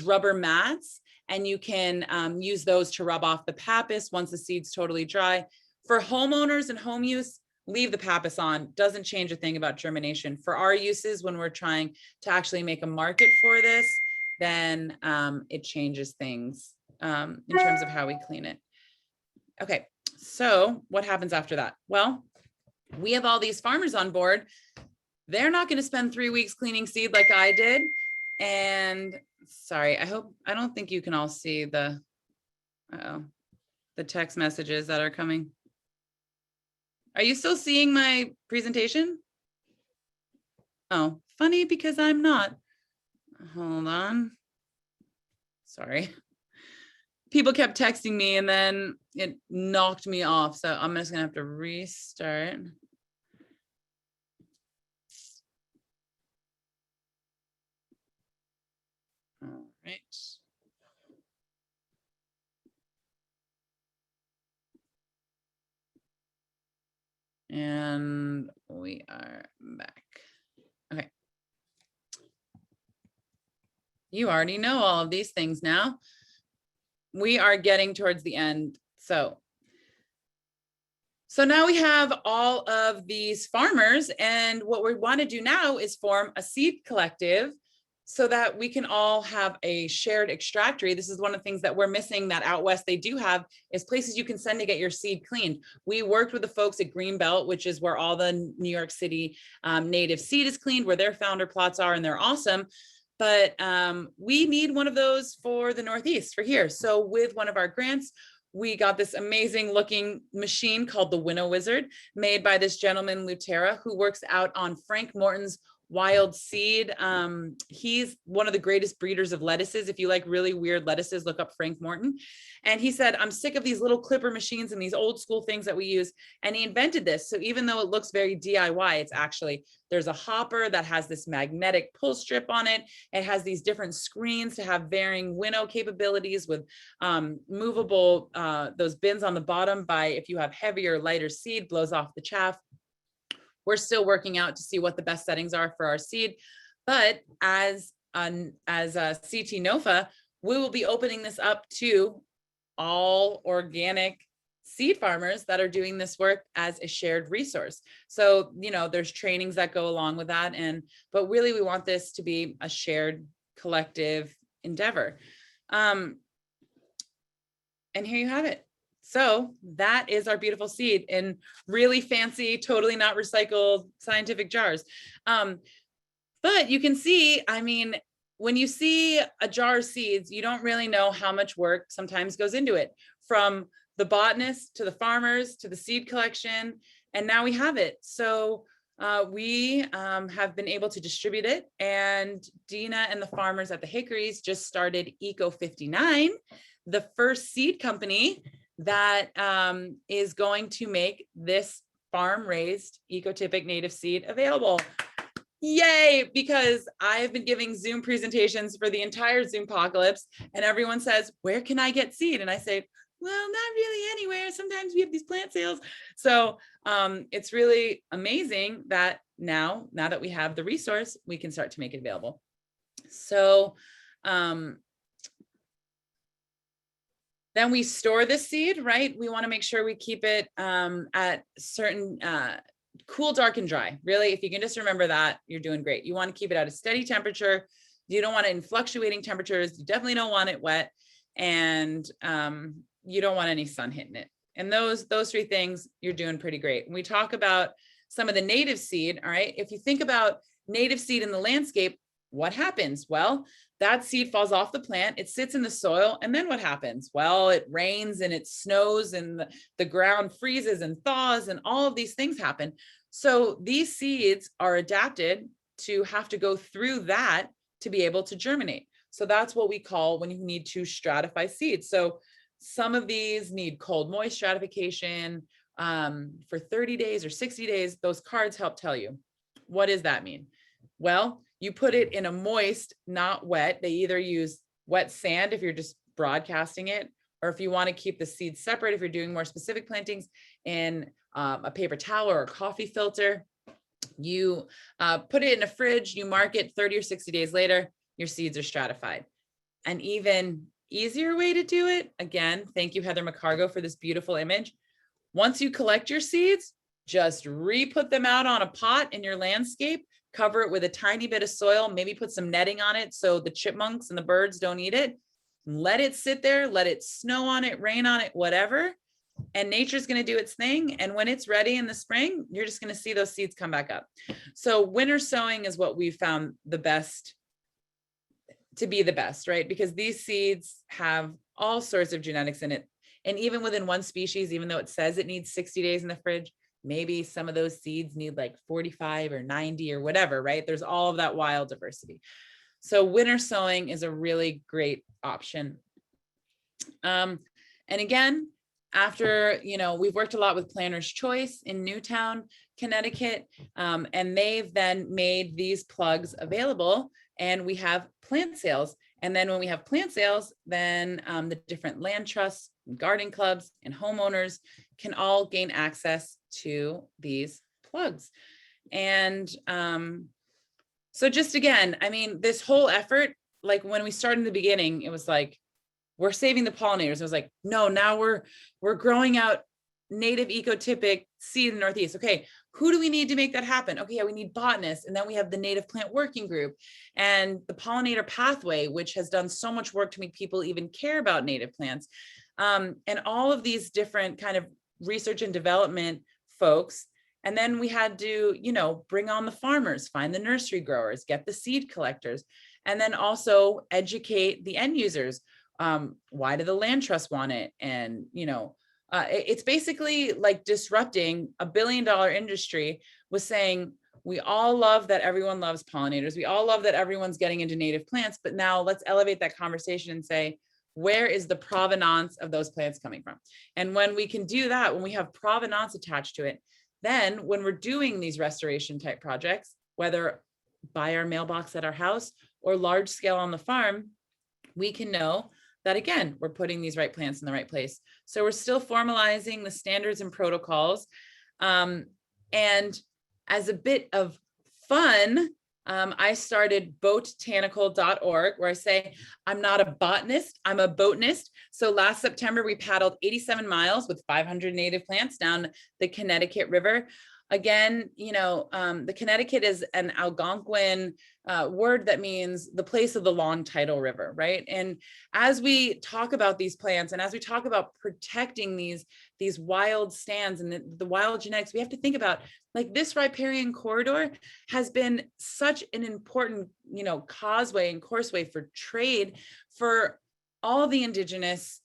rubber mats, and you can use those to rub off the pappus once the seed's totally dry. For homeowners and home use, leave the pappus on. Doesn't change a thing about germination. For our uses, when we're trying to actually make a market for this, then it changes things in terms of how we clean it. Okay, so what happens after that? Well, we have all these farmers on board. They're not going to spend 3 weeks cleaning seed like I did. And sorry, I don't think you can all see the text messages that are coming. Are you still seeing my presentation? Oh, funny, because I'm not. Hold on. Sorry. People kept texting me and then it knocked me off. So I'm just gonna have to restart. All right. And we are back. Okay. You already know all of these things now. We are getting towards the end. So now we have all of these farmers, and what we want to do now is form a seed collective so that we can all have a shared extractory. This is one of the things that we're missing that out west they do have, is places you can send to get your seed cleaned. We worked with the folks at Greenbelt, which is where all the New York City native seed is cleaned, where their founder plots are, and they're awesome. But we need one of those for the Northeast, for here. So with one of our grants, we got this amazing looking machine called the Winnow Wizard, made by this gentleman, Lutera, who works out on Frank Morton's wild seed. He's one of the greatest breeders of lettuces. If you like really weird lettuces, look up Frank Morton. And he said, I'm sick of these little clipper machines and these old school things that we use. And he invented this. So even though it looks very DIY, it's actually, there's a hopper that has this magnetic pull strip on it. It has these different screens to have varying winnow capabilities with movable, those bins on the bottom by, if you have heavier, lighter seed, blows off the chaff. We're still working out to see what the best settings are for our seed. But as CT NOFA, we will be opening this up to all organic seed farmers that are doing this work as a shared resource. So, you know, there's trainings that go along with that. But really we want this to be a shared collective endeavor. And here you have it. So that is our beautiful seed in really fancy, totally not recycled scientific jars. But you can see, I mean, when you see a jar of seeds, you don't really know how much work sometimes goes into it, from the botanist to the farmers to the seed collection. And now we have it. So we have been able to distribute it, and Dina and the farmers at the Hickories just started Eco59, the first seed company that is going to make this farm-raised ecotypic native seed available. Yay, because I've been giving Zoom presentations for the entire Zoompocalypse, and everyone says, where can I get seed? And I say, well, not really anywhere. Sometimes we have these plant sales. So it's really amazing that now that we have the resource, we can start to make it available. So then we store this seed, right? We want to make sure we keep it at certain cool, dark, and dry. Really, if you can just remember that, you're doing great. You want to keep it at a steady temperature. You don't want it in fluctuating temperatures. You definitely don't want it wet, and you don't want any sun hitting it. And those three things, you're doing pretty great. When we talk about some of the native seed, all right, if you think about native seed in the landscape, what happens? Well, that seed falls off the plant, it sits in the soil, and then what happens? Well, it rains and it snows and the ground freezes and thaws and all of these things happen. So these seeds are adapted to have to go through that to be able to germinate. So that's what we call when you need to stratify seeds. So some of these need cold moist stratification, for 30 days or 60 days, those cards help tell you. What does that mean? Well, you put it in a moist, not wet. They either use wet sand if you're just broadcasting it, or if you want to keep the seeds separate, if you're doing more specific plantings, in a paper towel or a coffee filter. You put it in a fridge, you mark it 30 or 60 days later, your seeds are stratified. An even easier way to do it, again, thank you, Heather McCargo, for this beautiful image. Once you collect your seeds, just re-put them out on a pot in your landscape, cover it with a tiny bit of soil, maybe put some netting on it so the chipmunks and the birds don't eat it. Let it sit there, let it snow on it, rain on it, whatever. And nature's going to do its thing. And when it's ready in the spring, you're just going to see those seeds come back up. So winter sowing is what we found the best to be the best, right? Because these seeds have all sorts of genetics in it. And even within one species, even though it says it needs 60 days in the fridge, maybe some of those seeds need like 45 or 90 or whatever, right? There's all of that wild diversity. So winter sowing is a really great option. And again, after, we've worked a lot with Planner's Choice in Newtown, Connecticut, and they've then made these plugs available, and we have plant sales. And then when we have plant sales, then the different land trusts, garden clubs, and homeowners can all gain access to these plugs. And so just again, I mean, this whole effort, like when we started in the beginning, it was like, we're saving the pollinators. It was like, no, now we're growing out native ecotypic seed in the Northeast. Okay, who do we need to make that happen? Okay, yeah, we need botanists. And then we have the Native Plant Working Group and the Pollinator Pathway, which has done so much work to make people even care about native plants. And all of these different kind of research and development folks. And then we had to, bring on the farmers, find the nursery growers, get the seed collectors, and then also educate the end users. Why do the land trusts want it? And, it's basically like disrupting a $1 billion industry with saying, we all love that everyone loves pollinators. We all love that everyone's getting into native plants, but now let's elevate that conversation and say, where is the provenance of those plants coming from? And when we can do that, when we have provenance attached to it, then when we're doing these restoration type projects, whether by our mailbox at our house or large scale on the farm, we can know that, again, we're putting these right plants in the right place. So we're still formalizing the standards and protocols. And as a bit of fun, I started botanical.org, where I say, I'm not a botanist, I'm a botanist. So last September, we paddled 87 miles with 500 native plants down the Connecticut River. Again, the Connecticut is an Algonquin word that means the place of the long tidal river, right? And as we talk about these plants and as we talk about protecting these wild stands and the wild genetics, we have to think about, like, this riparian corridor has been such an important, causeway and courseway for trade for all the indigenous,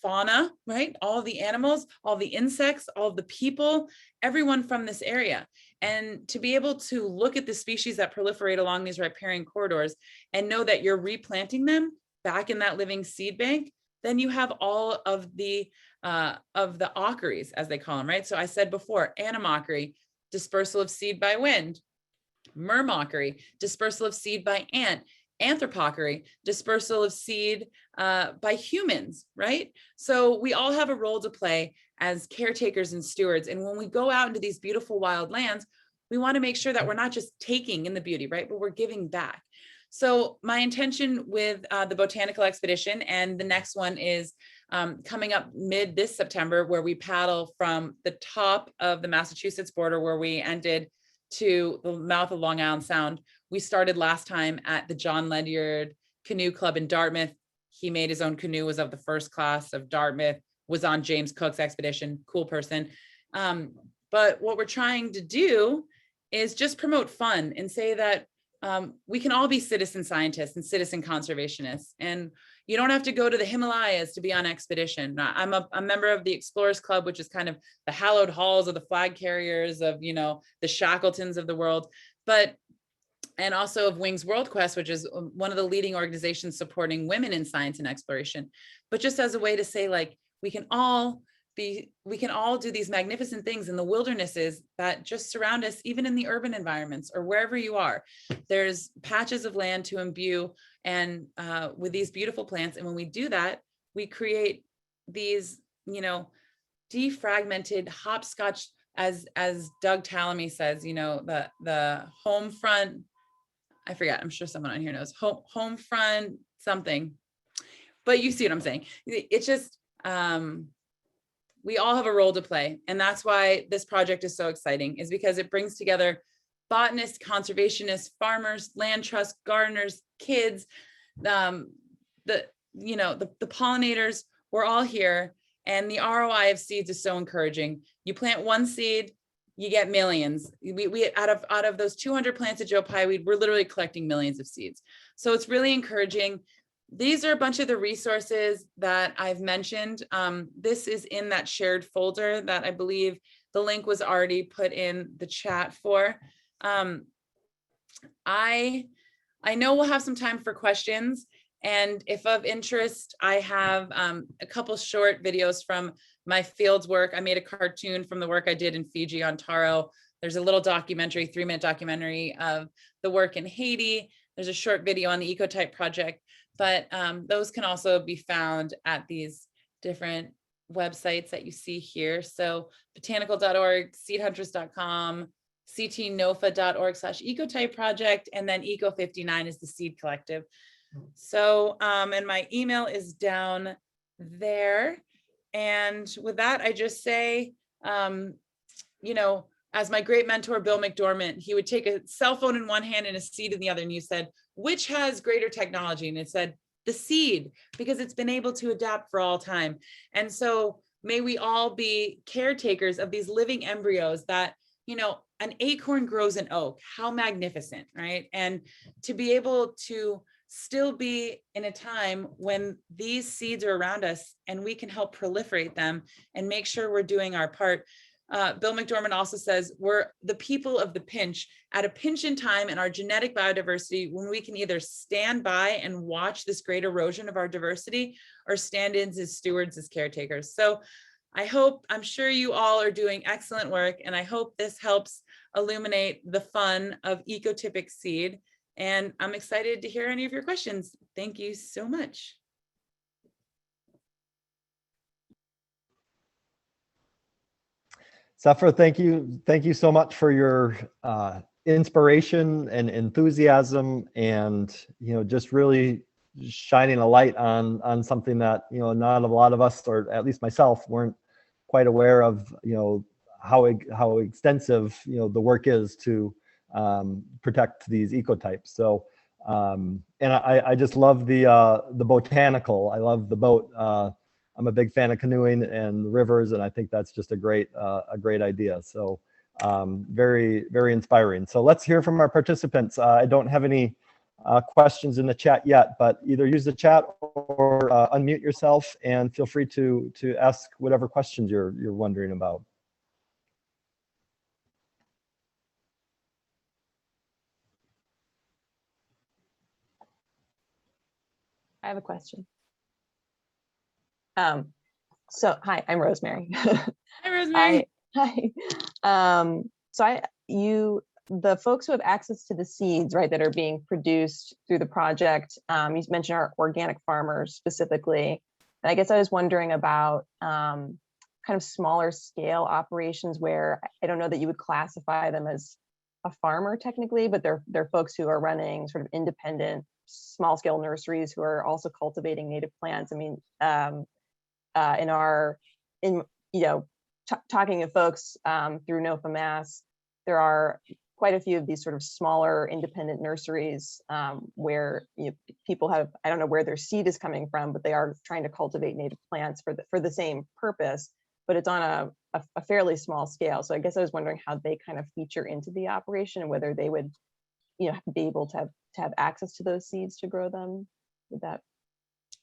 fauna, right? All the animals, all the insects, all the people, everyone from this area. And to be able to look at the species that proliferate along these riparian corridors and know that you're replanting them back in that living seed bank, then you have all of the ockeries, as they call them, right? So I said before, anemockery, dispersal of seed by wind; myrmockery, dispersal of seed by ant; anthropockery, dispersal of seed by humans, right? So we all have a role to play as caretakers and stewards. And when we go out into these beautiful wild lands, we want to make sure that we're not just taking in the beauty, right? But we're giving back. So my intention with the botanical expedition, and the next one is coming up mid this September, where we paddle from the top of the Massachusetts border, where we ended, to the mouth of Long Island Sound. We started last time at the John Ledyard Canoe Club in Dartmouth. He made his own canoe, was of the first class of Dartmouth, was on James Cook's expedition, cool person. But what we're trying to do is just promote fun and say that we can all be citizen scientists and citizen conservationists. And you don't have to go to the Himalayas to be on expedition. I'm a member of the Explorers Club, which is kind of the hallowed halls of the flag carriers of, the Shackletons of the world, and also of Wings World Quest, which is one of the leading organizations supporting women in science and exploration. But just as a way to say, like, we can all we can all do these magnificent things in the wildernesses that just surround us, even in the urban environments or wherever you are. There's patches of land to imbue and with these beautiful plants. And when we do that, we create these, you know, defragmented hopscotch, as Doug Tallamy says, you know, the home front, I forget, I'm sure someone on here knows, home front something, but you see what I'm saying. It's just, we all have a role to play. And that's why this project is so exciting, is because it brings together botanists, conservationists, farmers, land trust, gardeners, kids, the pollinators. We're all here. And the ROI of seeds is so encouraging. You plant one seed, you get millions. We out of those 200 plants of Joe Pye, we're literally collecting millions of seeds. So it's really encouraging. These are a bunch of the resources that I've mentioned. This is in that shared folder that I believe the link was already put in the chat for. I know we'll have some time for questions. And if of interest, I have a couple short videos from my fields work. I made a cartoon from the work I did in Fiji on taro. There's a little documentary, 3-minute documentary of the work in Haiti. There's a short video on the Ecotype Project, but those can also be found at these different websites that you see here. So botanical.org, seedhuntress.com, ctnofa.org/Ecotype Project, and then Eco59 is the seed collective. So, and my email is down there. And with that, I just say, you know, as my great mentor, Bill McDormand, he would take a cell phone in one hand and a seed in the other. And you said, which has greater technology? And it said, the seed, because it's been able to adapt for all time. And so may we all be caretakers of these living embryos that, you know, an acorn grows an oak. How magnificent, right? And to be able to still be in a time when these seeds are around us and we can help proliferate them and make sure we're doing our part. Bill McDormand also says we're the people of the pinch, at a pinch in time in our genetic biodiversity, when we can either stand by and watch this great erosion of our diversity or stand in as stewards, as caretakers. So I'm sure you all are doing excellent work, and I hope this helps illuminate the fun of ecotypic seed. And I'm excited to hear any of your questions. Thank you so much. Sefra, thank you. Thank you so much for your inspiration and enthusiasm, and, you know, just really shining a light on something that, you know, not a lot of us, or at least myself, weren't quite aware of, you know, how extensive, you know, the work is to protect these ecotypes. So, and I just love the botanical. I love the boat. I'm a big fan of canoeing and rivers, and I think that's just a great idea. So, very, very inspiring. So let's hear from our participants. I don't have any questions in the chat yet, but either use the chat or unmute yourself and feel free to ask whatever questions you're wondering about. I have a question. So hi, I'm Rosemary. Hi, Rosemary. Hi. So the folks who have access to the seeds, right, that are being produced through the project, you mentioned our organic farmers specifically. And I guess I was wondering about kind of smaller scale operations where I don't know that you would classify them as a farmer technically, but they're folks who are running sort of independent small scale nurseries who are also cultivating native plants. I mean, talking to folks through NOFA Mass, there are quite a few of these sort of smaller independent nurseries where people have, I don't know where their seed is coming from, but they are trying to cultivate native plants for the same purpose, but it's on a fairly small scale. So I guess I was wondering how they kind of feature into the operation and whether they would, you know, be able to have access to those seeds to grow them with that.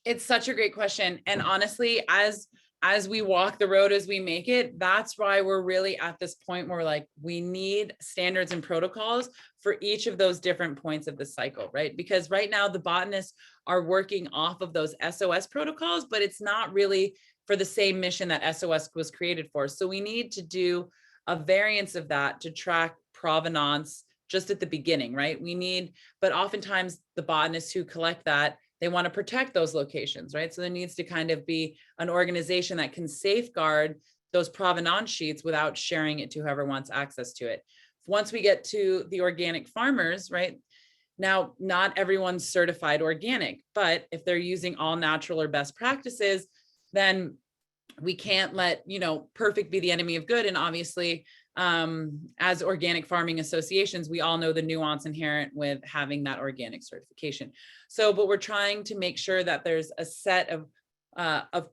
It's such a great question. And honestly, as we walk the road, as we make it, that's why we're really at this point where we're like, we need standards and protocols for each of those different points of the cycle, right? Because right now the botanists are working off of those SOS protocols, but it's not really for the same mission that SOS was created for. So we need to do a variance of that to track provenance just at the beginning, right? But oftentimes the botanists who collect that, they want to protect those locations, right? So there needs to kind of be an organization that can safeguard those provenance sheets without sharing it to whoever wants access to it. Once we get to the organic farmers, right? Now, not everyone's certified organic, but if they're using all natural or best practices, then we can't let, perfect be the enemy of good. And obviously, as organic farming associations, we all know the nuance inherent with having that organic certification. So, but we're trying to make sure that there's a set of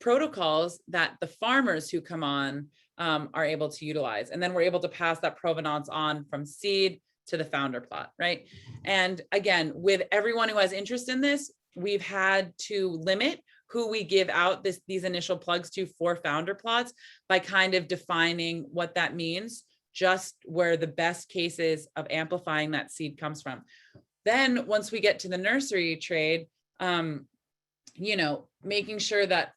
protocols that the farmers who come on are able to utilize. And then we're able to pass that provenance on from seed to the founder plot, right? And again, with everyone who has interest in this, we've had to limit who we give out these initial plugs to for founder plots by kind of defining what that means, just where the best cases of amplifying that seed comes from. Then once we get to the nursery trade, making sure that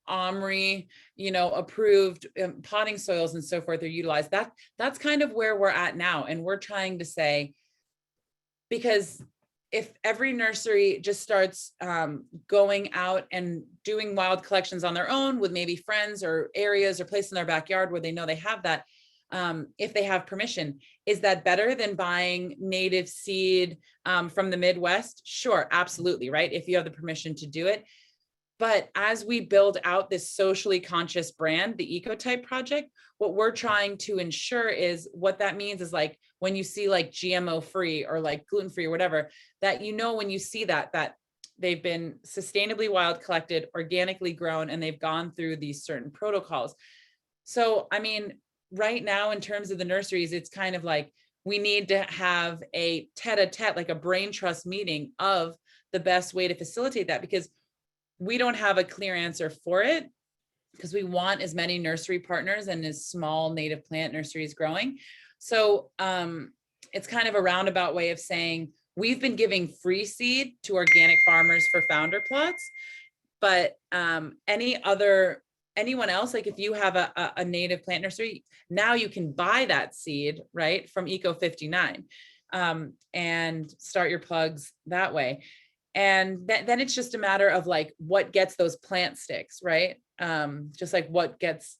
OMRI, approved potting soils and so forth are utilized. That's kind of where we're at now. And we're trying to say, because if every nursery just starts going out and doing wild collections on their own with maybe friends or areas or places in their backyard where they know they have that, if they have permission, is that better than buying native seed from the Midwest? Sure, absolutely, right? If you have the permission to do it. But as we build out this socially conscious brand, the Ecotype Project, what we're trying to ensure is what that means is like when you see like GMO free or like gluten free or whatever, that when you see that they've been sustainably wild collected, organically grown, and they've gone through these certain protocols. So, I mean, right now in terms of the nurseries, it's kind of like we need to have a tete-a-tete, like a brain trust meeting of the best way to facilitate that, because we don't have a clear answer for it, because we want as many nursery partners and as small native plant nurseries growing. So it's kind of a roundabout way of saying we've been giving free seed to organic farmers for founder plots, but anyone else, like if you have a native plant nursery, now you can buy that seed, right, from Eco 59 and start your plugs that way. And then it's just a matter of like what gets those plant sticks, right? Just like what gets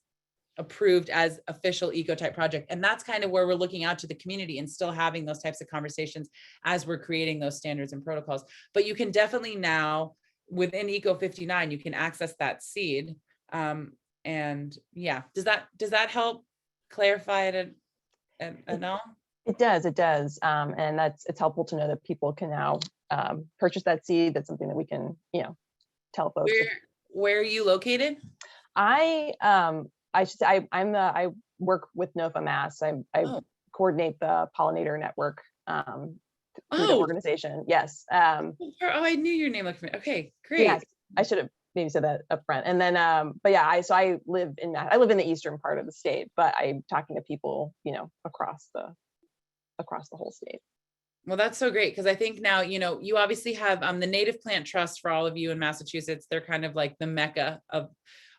approved as official Ecotype project. And that's kind of where we're looking out to the community and still having those types of conversations as we're creating those standards and protocols. But you can definitely now within Eco 59, you can access that seed. And yeah, does that help clarify it at all? It does. And it's helpful to know that people can now purchase that seed. That's something that we can, tell folks. Where are you located? I should say I work with NOFA Mass. I coordinate the pollinator network through the organization. Yes. I knew your name looked familiar. Okay, great. Yes, I should have maybe said that up front. And then, but yeah, I live in the eastern part of the state, but I'm talking to people, across the whole state. Well, that's so great, because I think now, you obviously have the Native Plant Trust for all of you in Massachusetts. They're kind of like the mecca of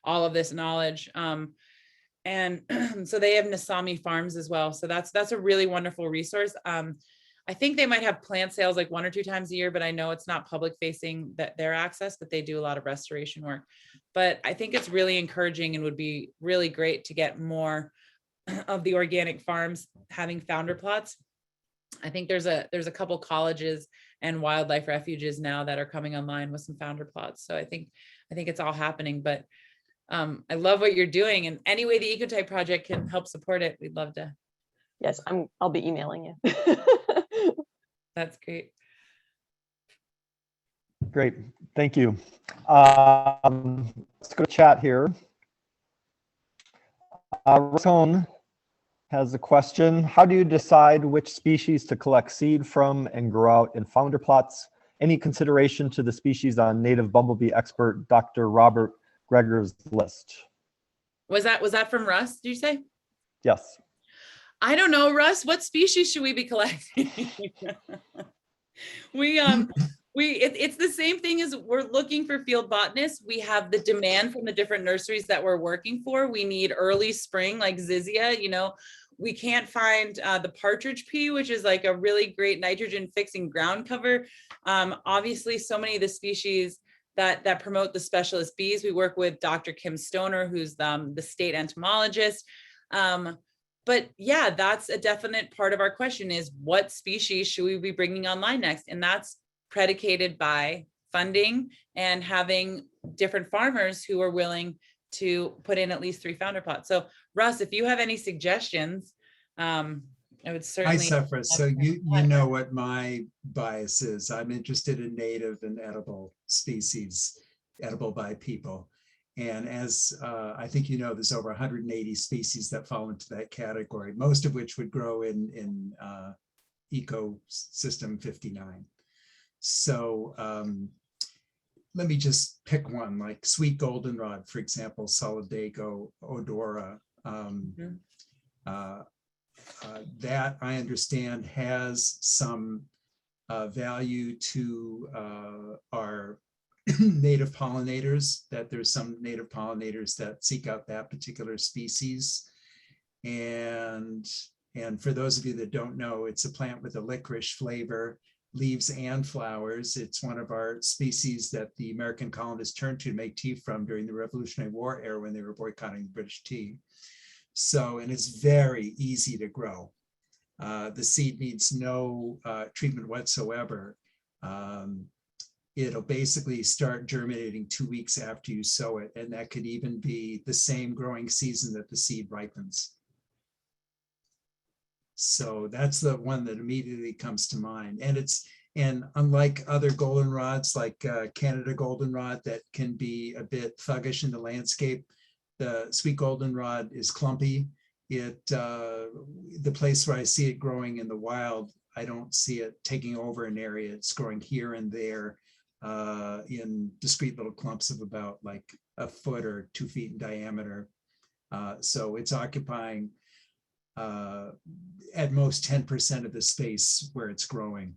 all of this knowledge. And so they have Nasami Farms as well. So that's a really wonderful resource. I think they might have plant sales like 1 or 2 times a year, but I know it's not public facing that their access, but they do a lot of restoration work. But I think it's really encouraging and would be really great to get more of the organic farms having founder plots. I think there's a couple colleges and wildlife refuges now that are coming online with some founder plots. So I think it's all happening, but I love what you're doing, and any way the Ecotype Project can help support it, we'd love to. Yes, I'll be emailing you. That's great. Great, thank you. Let's go to chat here. Rosone has a question. How do you decide which species to collect seed from and grow out in founder plots? Any consideration to the species on native bumblebee expert Dr. Robert Greger's list? Was that from Russ, did you say? Yes. I don't know, Russ, what species should we be collecting? We It's the same thing as we're looking for field botanists. We have the demand from the different nurseries that we're working for. We need early spring, like Zizia, you know. We can't find the partridge pea, which is like a really great nitrogen fixing ground cover. Obviously, so many of the species that promote the specialist bees. We work with Dr. Kim Stoner, who's the state entomologist. But yeah, that's a definite part of our question is what species should we be bringing online next? And that's predicated by funding and having different farmers who are willing to put in at least 3 founder plots. So Russ, if you have any suggestions, I would certainly. Hi, Sefra. So you know what my bias is. I'm interested in native and edible species, edible by people. And as I think you know, there's over 180 species that fall into that category, most of which would grow in ecosystem 59. So let me just pick one, like sweet goldenrod, for example, Solidago odora. That I understand has some value to our native pollinators, that there's some native pollinators that seek out that particular species. And for those of you that don't know, it's a plant with a licorice flavor, leaves and flowers. It's one of our species that the American colonists turned to make tea from during the Revolutionary War era when they were boycotting British tea. So, and it's very easy to grow. The seed needs no treatment whatsoever. It'll basically start germinating 2 weeks after you sow it, and that could even be the same growing season that the seed ripens. So that's the one that immediately comes to mind. And unlike other goldenrods like Canada goldenrod that can be a bit thuggish in the landscape, the sweet goldenrod is clumpy. The place where I see it growing in the wild, I don't see it taking over an area. It's growing here and there in discrete little clumps of about like a foot or 2 feet in diameter. So it's occupying at most 10% of the space where it's growing.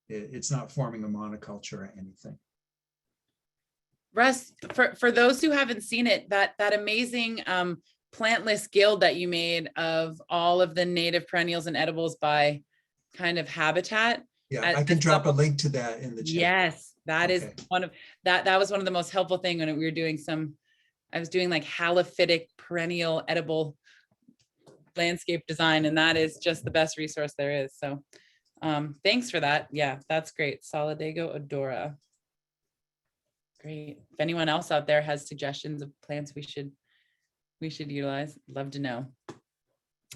It's not forming a monoculture or anything. Russ, for those who haven't seen it, that amazing plant list guild that you made of all of the native perennials and edibles by kind of habitat. Yeah, I can drop a link to that in the chat. Yes, that Okay. is one of that was one of the most helpful thing when we were doing I was doing like halophytic perennial edible landscape design, and that is just the best resource there is. So thanks for that. Yeah, that's great. Solidago odora. Great. If anyone else out there has suggestions of plants we should utilize, love to know.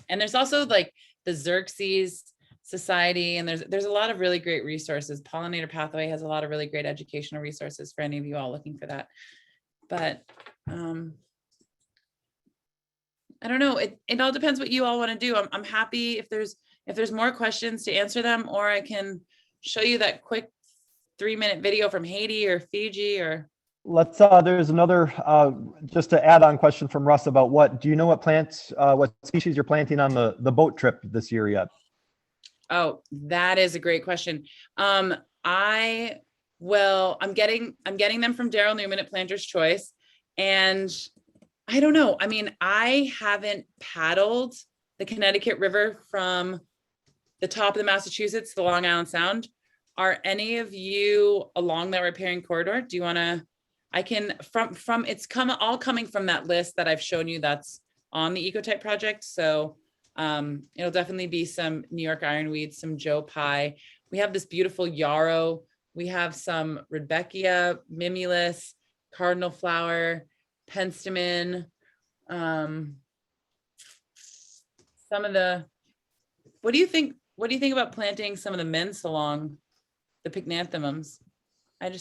And there's also like the Xerxes Society, and there's a lot of really great resources. Pollinator Pathway has a lot of really great educational resources for any of you all looking for that. But I don't know. It all depends what you all want to do. I'm happy if there's more questions to answer them, or I can show you that quick 3-minute video from Haiti or Fiji or. Let's, there's another, just to add on question from Russ about do you know what plants, what species you're planting on the boat trip this year yet? Oh, that is a great question. I'm getting them from Daryl Newman at Planter's Choice. And I don't know. I mean, I haven't paddled the Connecticut River from the top of the Massachusetts to the Long Island Sound. Are any of you along that riparian corridor? Do you want to, I can, all coming from that list that I've shown you that's on the Ecotype Project. So it'll definitely be some New York ironweed, some Joe Pye. We have this beautiful yarrow. We have some Rudbeckia, Mimulus, cardinal flower, penstemon. Some of the, what do you think about planting some of the mints along the pycnanthemums? I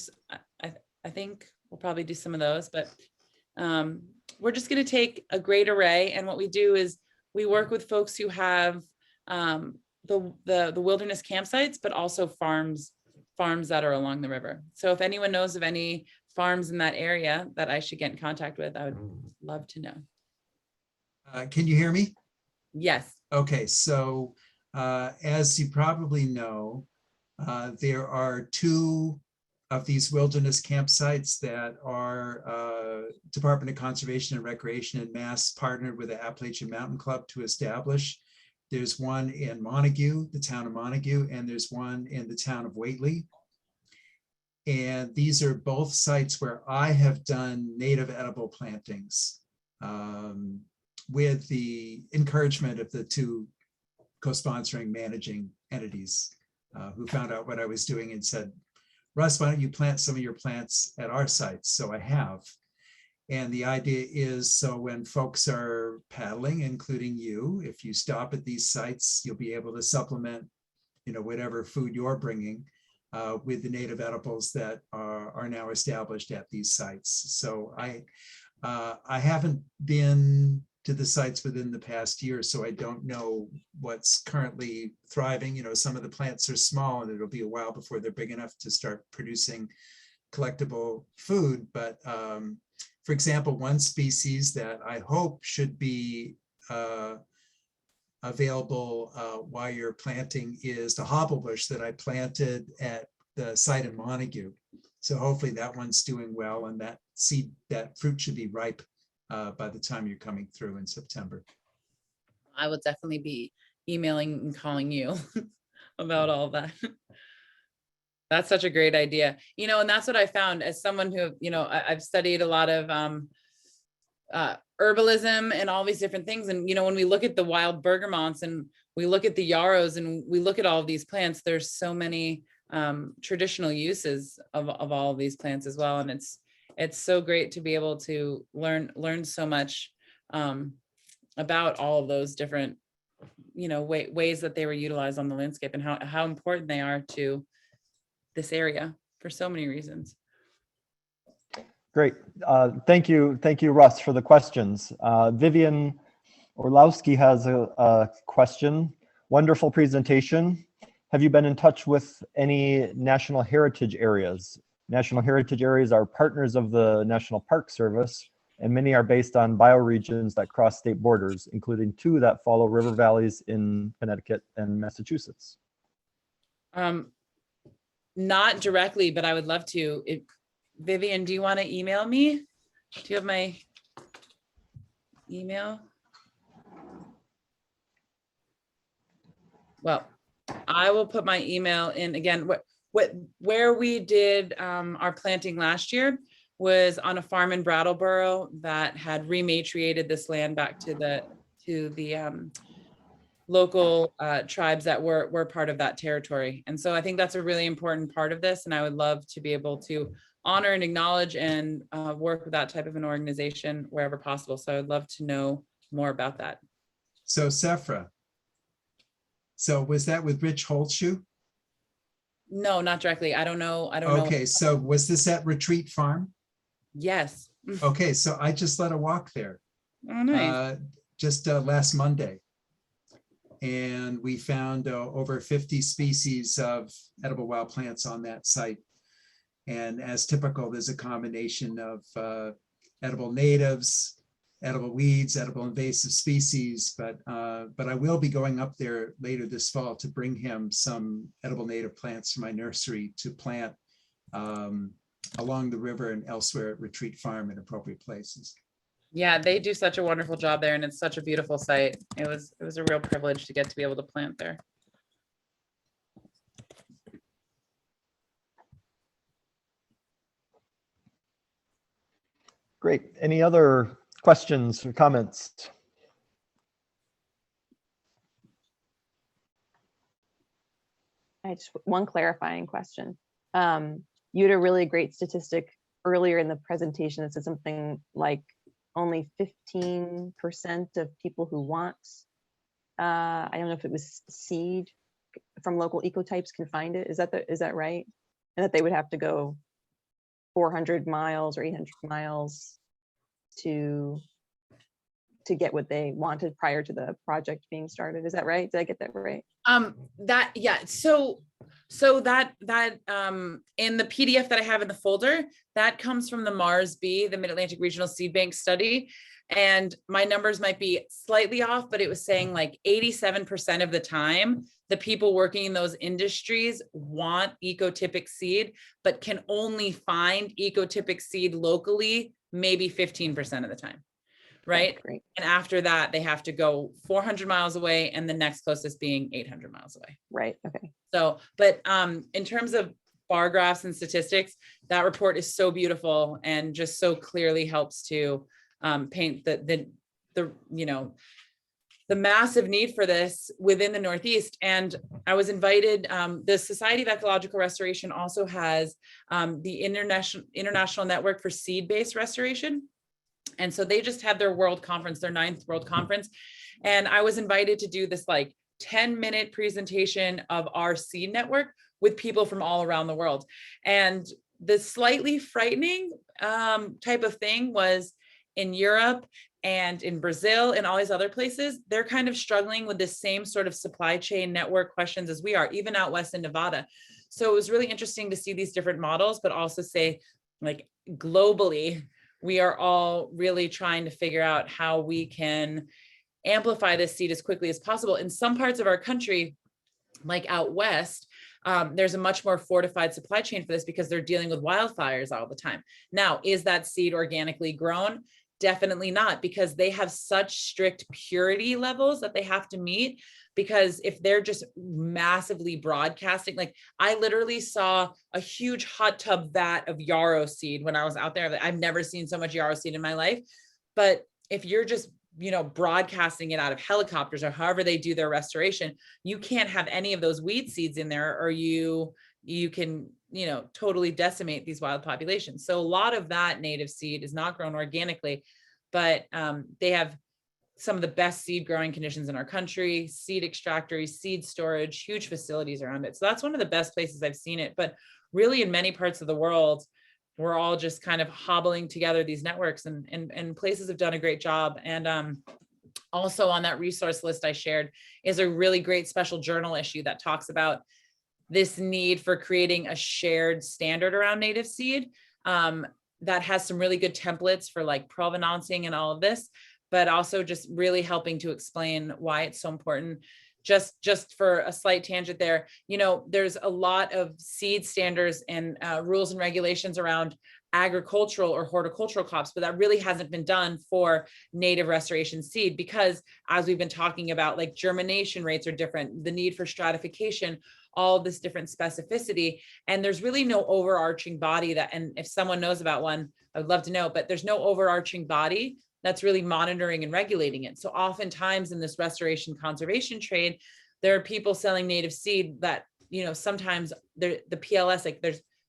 think we'll probably do some of those, but we're just going to take a great array. And what we do is we work with folks who have the wilderness campsites, but also farms that are along the river. So if anyone knows of any farms in that area that I should get in contact with, I would love to know. Can you hear me? Yes. Okay, so as you probably know, there are 2 these wilderness campsites that our Department of Conservation and Recreation and Mass partnered with the Appalachian Mountain Club to establish. There's one in Montague, the town of Montague, and there's one in the town of Whately. And these are both sites where I have done native edible plantings with the encouragement of the two co-sponsoring managing entities who found out what I was doing and said, Russ, why don't you plant some of your plants at our sites? So I have. And the idea is, so when folks are paddling, including you, if you stop at these sites, you'll be able to supplement, whatever food you're bringing with the native edibles that are now established at these sites. So I haven't been to the sites within the past year, so I don't know what's currently thriving. Some of the plants are small and it'll be a while before they're big enough to start producing collectible food. But for example, one species that I hope should be available while you're planting is the hobblebush that I planted at the site in Montague. So hopefully that one's doing well, and that fruit should be ripe by the time you're coming through in September. I will definitely be emailing and calling you about all that. That's such a great idea. And that's what I found as someone who, I've studied a lot of herbalism and all these different things. And, when we look at the wild bergamots and we look at the yarrows and we look at all of these plants, there's so many traditional uses of all of these plants as well. And it's so great to be able to learn so much about all of those different, ways that they were utilized on the landscape and how important they are to this area for so many reasons. Great. Thank you, Russ, for the questions. Vivian Orlowski has a question. Wonderful presentation. Have you been in touch with any national heritage areas? National heritage areas are partners of the National Park Service, and many are based on bioregions that cross state borders, including 2 that follow river valleys in Connecticut and Massachusetts. Not directly, but I would love to. Vivian, do you want to email me? Do you have my email? Well, I will put my email in again. Where we did our planting last year was on a farm in Brattleboro that had rematriated this land back to the local tribes that were part of that territory. And so I think that's a really important part of this. And I would love to be able to honor and acknowledge and work with that type of an organization wherever possible. So I would love to know more about that. So Sefra, so was that with Rich Holtshoe? No, not directly. I don't know. Okay, so was this at Retreat Farm? Yes. Okay, so I just led a walk there. Oh, nice. Just last Monday. And we found over 50 species of edible wild plants on that site. And as typical, there's a combination of edible natives, edible weeds, edible invasive species, but I will be going up there later this fall to bring him some edible native plants from my nursery to plant along the river and elsewhere at Retreat Farm in appropriate places. Yeah, they do such a wonderful job there, and it's such a beautiful site. It was a real privilege to get to be able to plant there. Great. Any other questions or comments? I just one clarifying question. You had a really great statistic earlier in the presentation that said something like only 15% of people who want, I don't know if it was seed from local ecotypes can find it. Is that right? And that they would have to go 400 miles or 800 miles to get what they wanted prior to the project being started. Is that right? Did I get that right? Yeah. So that in the PDF that I have in the folder, that comes from the MARS-B, the Mid-Atlantic Regional Seed Bank study. And my numbers might be slightly off, but it was saying like 87% of the time, the people working in those industries want ecotypic seed, but can only find ecotypic seed locally, maybe 15% of the time, right? Great. And after that, they have to go 400 miles away, and the next closest being 800 miles away. Right. Okay. So, but in terms of bar graphs and statistics, that report is so beautiful and just so clearly helps to paint the massive need for this within the Northeast. And I was invited, the Society of Ecological Restoration also has the International Network for Seed-Based Restoration. And so they just had their world conference, their 9th world conference. And I was invited to do this like 10-minute presentation of our seed network with people from all around the world. And the slightly frightening type of thing was in Europe and in Brazil and all these other places, they're kind of struggling with the same sort of supply chain network questions as we are, even out west in Nevada. So it was really interesting to see these different models, but also say, like, globally, we are all really trying to figure out how we can amplify this seed as quickly as possible. In some parts of our country, like out west, there's a much more fortified supply chain for this because they're dealing with wildfires all the time. Now, is that seed organically grown? Definitely not, because they have such strict purity levels that they have to meet. Because if they're just massively broadcasting, like I literally saw a huge hot tub vat of yarrow seed when I was out there. I've never seen so much yarrow seed in my life. But if you're just, broadcasting it out of helicopters or however they do their restoration, you can't have any of those weed seeds in there, or you can, totally decimate these wild populations. So a lot of that native seed is not grown organically, but they have some of the best seed growing conditions in our country, seed extractories, seed storage, huge facilities around it. So that's one of the best places I've seen it. But really in many parts of the world, we're all just kind of hobbling together these networks, and places have done a great job. And also on that resource list I shared is a really great special journal issue that talks about this need for creating a shared standard around native seed that has some really good templates for like provenancing and all of this, but also just really helping to explain why it's so important. Just for a slight tangent there, there's a lot of seed standards and rules and regulations around agricultural or horticultural crops, but that really hasn't been done for native restoration seed, because as we've been talking about, like germination rates are different, the need for stratification, all this different specificity. And there's really no overarching body that, and if someone knows about one, I would love to know, but there's no overarching body that's really monitoring and regulating it. So oftentimes in this restoration conservation trade, there are people selling native seed that, sometimes the PLS, like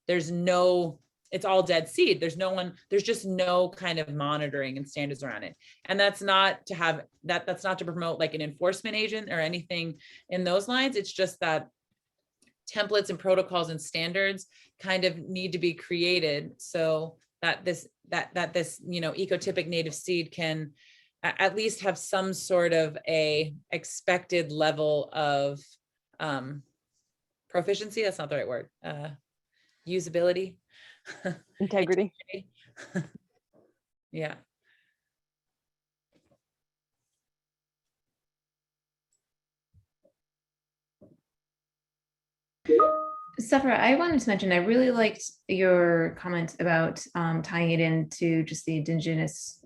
there's no, it's all dead seed. There's just no kind of monitoring and standards around it. And that's not to have that's not to promote like an enforcement agent or anything in those lines. It's just that templates and protocols and standards kind of need to be created so that this ecotypic native seed can at least have some sort of a expected level of proficiency. That's not the right word. Usability. Integrity. Yeah. Sefra, I wanted to mention, I really liked your comment about tying it into just the indigenous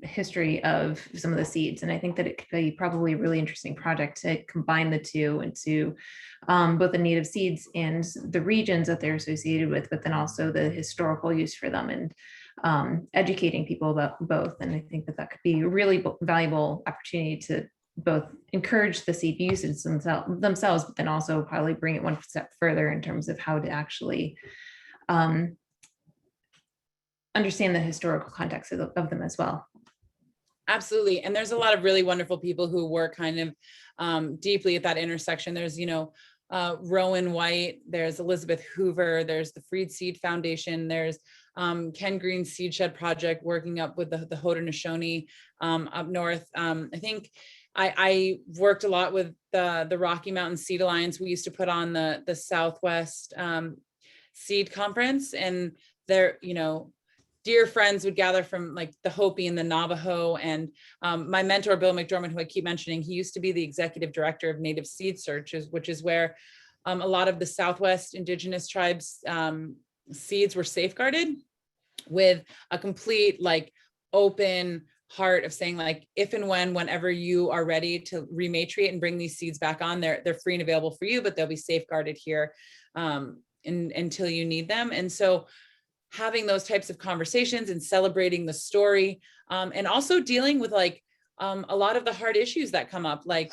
history of some of the seeds. And I think that it could be probably a really interesting project to combine the two into both the native seeds and the regions that they're associated with, but then also the historical use for them, and educating people about both. And I think that could be a really valuable opportunity to both encourage the seed usage themselves, but then also probably bring it one step further in terms of how to actually understand the historical context of them as well. Absolutely. And there's a lot of really wonderful people who work kind of deeply at that intersection. There's, Rowan White, there's Elizabeth Hoover, there's the Freed Seed Foundation, there's Ken Green's Seed Shed Project working up with the Haudenosaunee up north. I think I worked a lot with the Rocky Mountain Seed Alliance. We used to put on the Southwest Seed Conference, and there, dear friends would gather from like the Hopi and the Navajo. And my mentor, Bill McDormand, who I keep mentioning, he used to be the executive director of Native Seed Searches, which is where a lot of the Southwest Indigenous tribes seeds were safeguarded with a complete like open heart of saying like, if and whenever you are ready to rematriate and bring these seeds back on, they're free and available for you, but they'll be safeguarded here until you need them. And so having those types of conversations and celebrating the story, and also dealing with like a lot of the hard issues that come up, like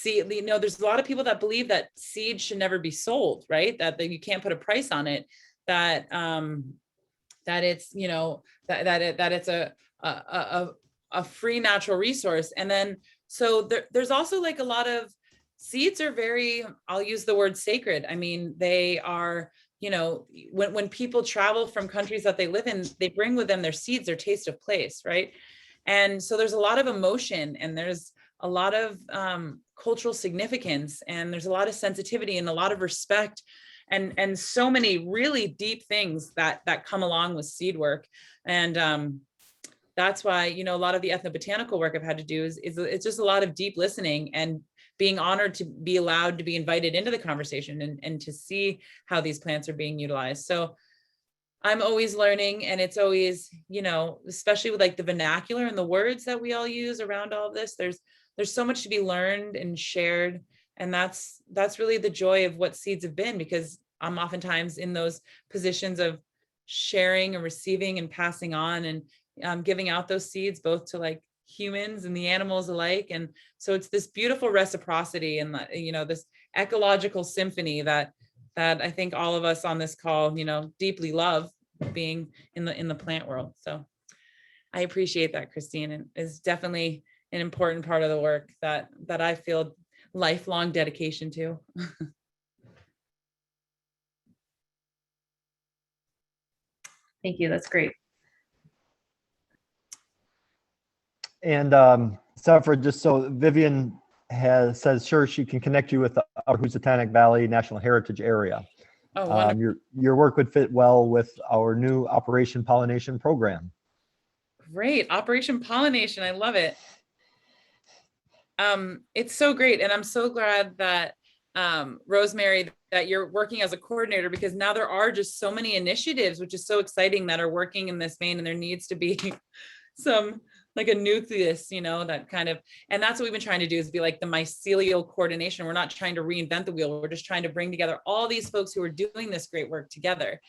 there's a lot of people that believe that seed should never be sold, right? That you can't put a price on it, that it's, that it's a free natural resource. And then, so there's also like a lot of seeds are very, I'll use the word sacred. I mean, they are, when people travel from countries that they live in, they bring with them their seeds, their taste of place, right? And so there's a lot of emotion, and there's a lot of cultural significance, and there's a lot of sensitivity and a lot of respect, and so many really deep things that come along with seed work. And that's why, a lot of the ethnobotanical work I've had to do is it's just a lot of deep listening and being honored to be allowed to be invited into the conversation and to see how these plants are being utilized. So I'm always learning, and it's always, especially with like the vernacular and the words that we all use around all of this, there's so much to be learned and shared. And that's really the joy of what seeds have been, because I'm oftentimes in those positions of sharing and receiving and passing on and giving out those seeds both to like humans and the animals alike. And so it's this beautiful reciprocity and this ecological symphony that I think all of us on this call, deeply love, being in the plant world. So I appreciate that, Christine, and is definitely an important part of the work that I feel lifelong dedication to. Thank you. That's great. And Sefra, just so Vivian says, sure, she can connect you with the Housatonic Valley National Heritage Area. Oh, wonderful. Your work would fit well with our new Operation Pollination program. Great. Operation Pollination. I love it. It's so great. And I'm so glad that Rosemary, that you're working as a coordinator, because now there are just so many initiatives, which is so exciting, that are working in this vein, and there needs to be some like a nucleus, that kind of, and that's what we've been trying to do, is be like the mycelial coordination. We're not trying to reinvent the wheel. We're just trying to bring together all these folks who are doing this great work together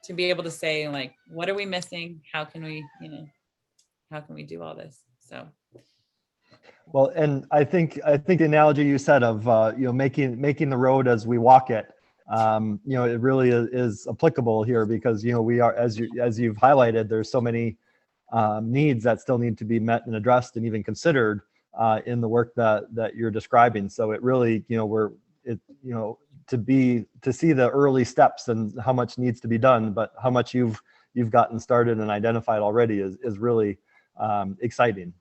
to be able to say like, what are we missing? How can we do all this? So. Well, and I think the analogy you said of making the road as we walk it, it really is applicable here, because we are, as you've highlighted, there's so many needs that still need to be met and addressed and even considered in the work that you're describing. So it really, to see the early steps and how much needs to be done, but how much you've gotten started and identified already is really exciting.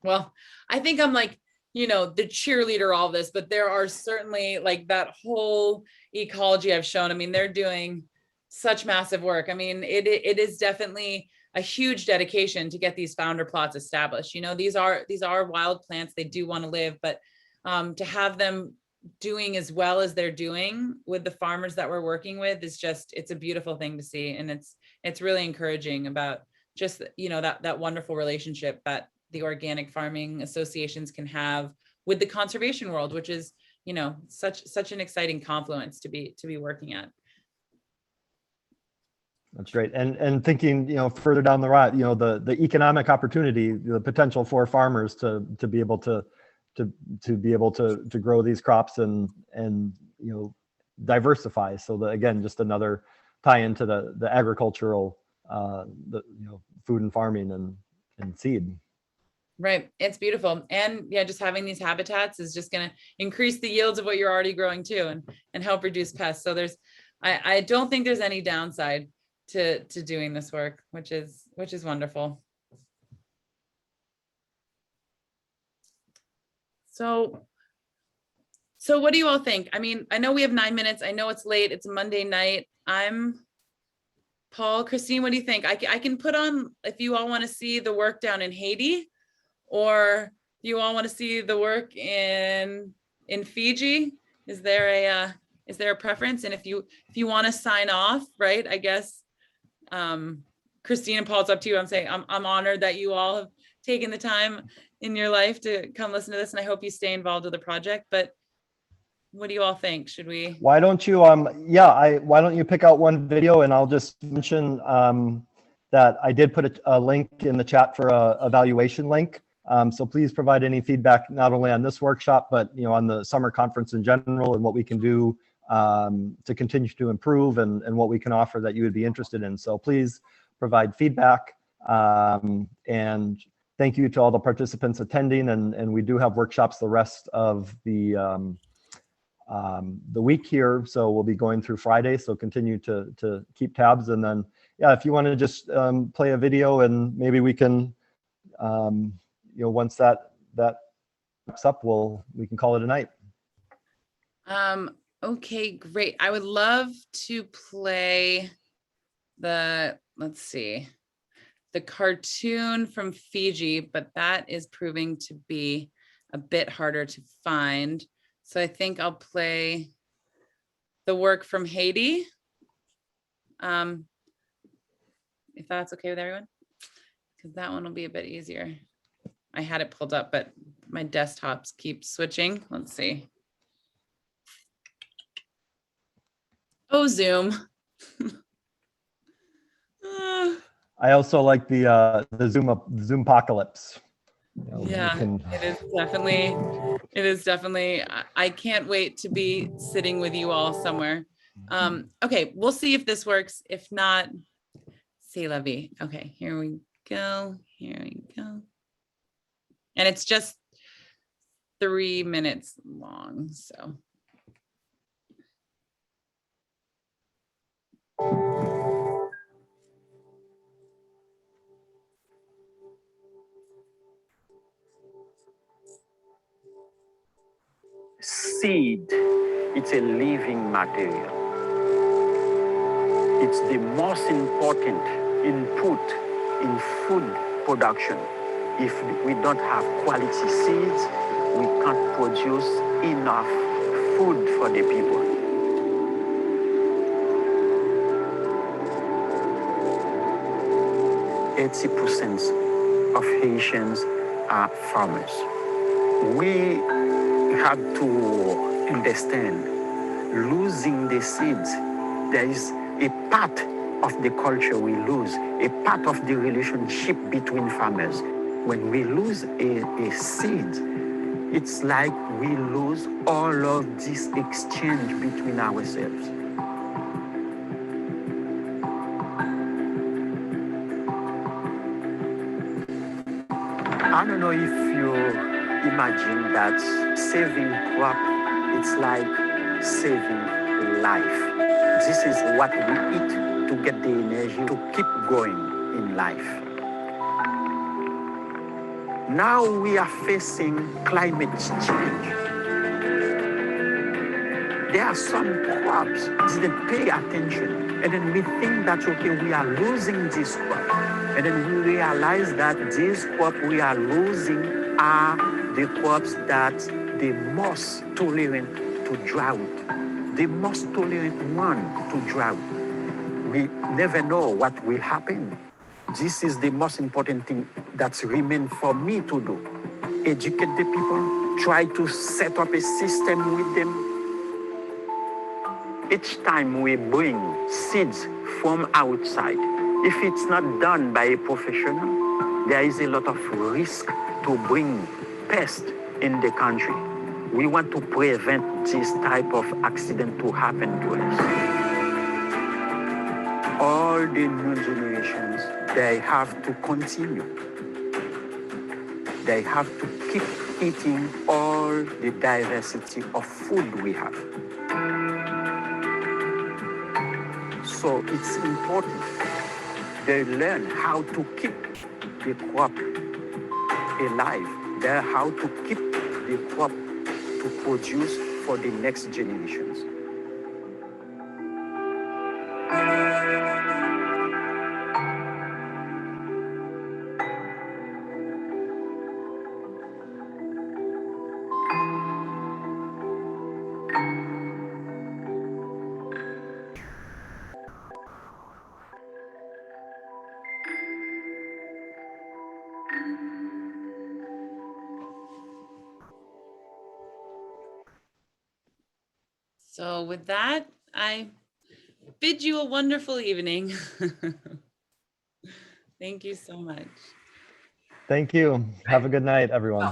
Well, I think I'm like, the cheerleader, all this, but there are certainly like that whole ecology I've shown. I mean, they're doing such massive work. I mean, it is definitely a huge dedication to get these founder plots established. These are wild plants. They do want to live, but to have them doing as well as they're doing with the farmers that we're working with is just, it's a beautiful thing to see. And it's really encouraging about just, that wonderful relationship that the organic farming associations can have with the conservation world, which is, such an exciting confluence to be working at. That's great. And thinking, further down the road, the economic opportunity, the potential for farmers to be able to grow these crops and diversify. So that, again, just another tie into the agricultural, food and farming and seed. Right. It's beautiful. And yeah, just having these habitats is just going to increase the yields of what you're already growing too, and help reduce pests. So I don't think there's any downside to doing this work, which is wonderful. So what do you all think? I mean, I know we have 9 minutes. I know it's late. It's a Monday night. I'm Paul, Christine, what do you think? I can put on, if you all want to see the work down in Haiti, or you all want to see the work in Fiji. Is there a preference? And if you want to sign off, right, I guess, Christine and Paul, it's up to you. I'm saying I'm honored that you all have taken the time in your life to come listen to this, and I hope you stay involved with the project. But what do you all think? Should we? Why don't you, why don't you pick out one video, and I'll just mention that I did put a link in the chat for a evaluation link. So please provide any feedback, not only on this workshop, but on the summer conference in general, and what we can do to continue to improve, and what we can offer that you would be interested in. So please provide feedback, and thank you to all the participants attending. And we do have workshops the rest of the week here, so we'll be going through Friday, so continue to keep tabs. And then if you want to just play a video, and maybe we can once that wraps up, we can call it a night. Okay, great. I would love to play the, let's see, the cartoon from Fiji, but that is proving to be a bit harder to find. So I think I'll play the work from Haiti, if that's okay with everyone, because that one will be a bit easier. I had it pulled up, but my desktops keep switching. Let's see. Oh, Zoom. I also like the Zoom apocalypse. Yeah, it is definitely, I can't wait to be sitting with you all somewhere. Okay, we'll see if this works. If not, c'est la vie. Okay, here we go. And it's just 3 minutes long, so. Seed, it's a living material. It's the most important input in food production. If we don't have quality seeds, we can't produce enough food for the people. % of Haitians are farmers. We have to understand, losing the seeds, there is a part of the culture we lose, a part of the relationship between farmers. When we lose a seed, it's like we lose all of this exchange between ourselves. I don't know if you imagine that saving crop, it's like saving life. This is what we eat to get the energy to keep going in life. Now we are facing climate change. There are some crops didn't pay attention, and then we think that, okay, we are losing this crop. And then we realize that these crops we are losing are the crops that the most tolerant to drought, the most tolerant one to drought. We never know what will happen. This is the most important thing that remains for me to do. Educate the people, try to set up a system with them. Each time we bring seeds from outside, if it's not done by a professional, there is a lot of risk to bring pests in the country. We want to prevent this type of accident to happen to us. All the new generations, they have to continue. They have to keep eating all the diversity of food we have. So it's important they learn how to keep the crop alive. They learn how to keep the crop to produce for the next generations. So with that, I bid you a wonderful evening. Thank you so much. Thank you. Have a good night, everyone.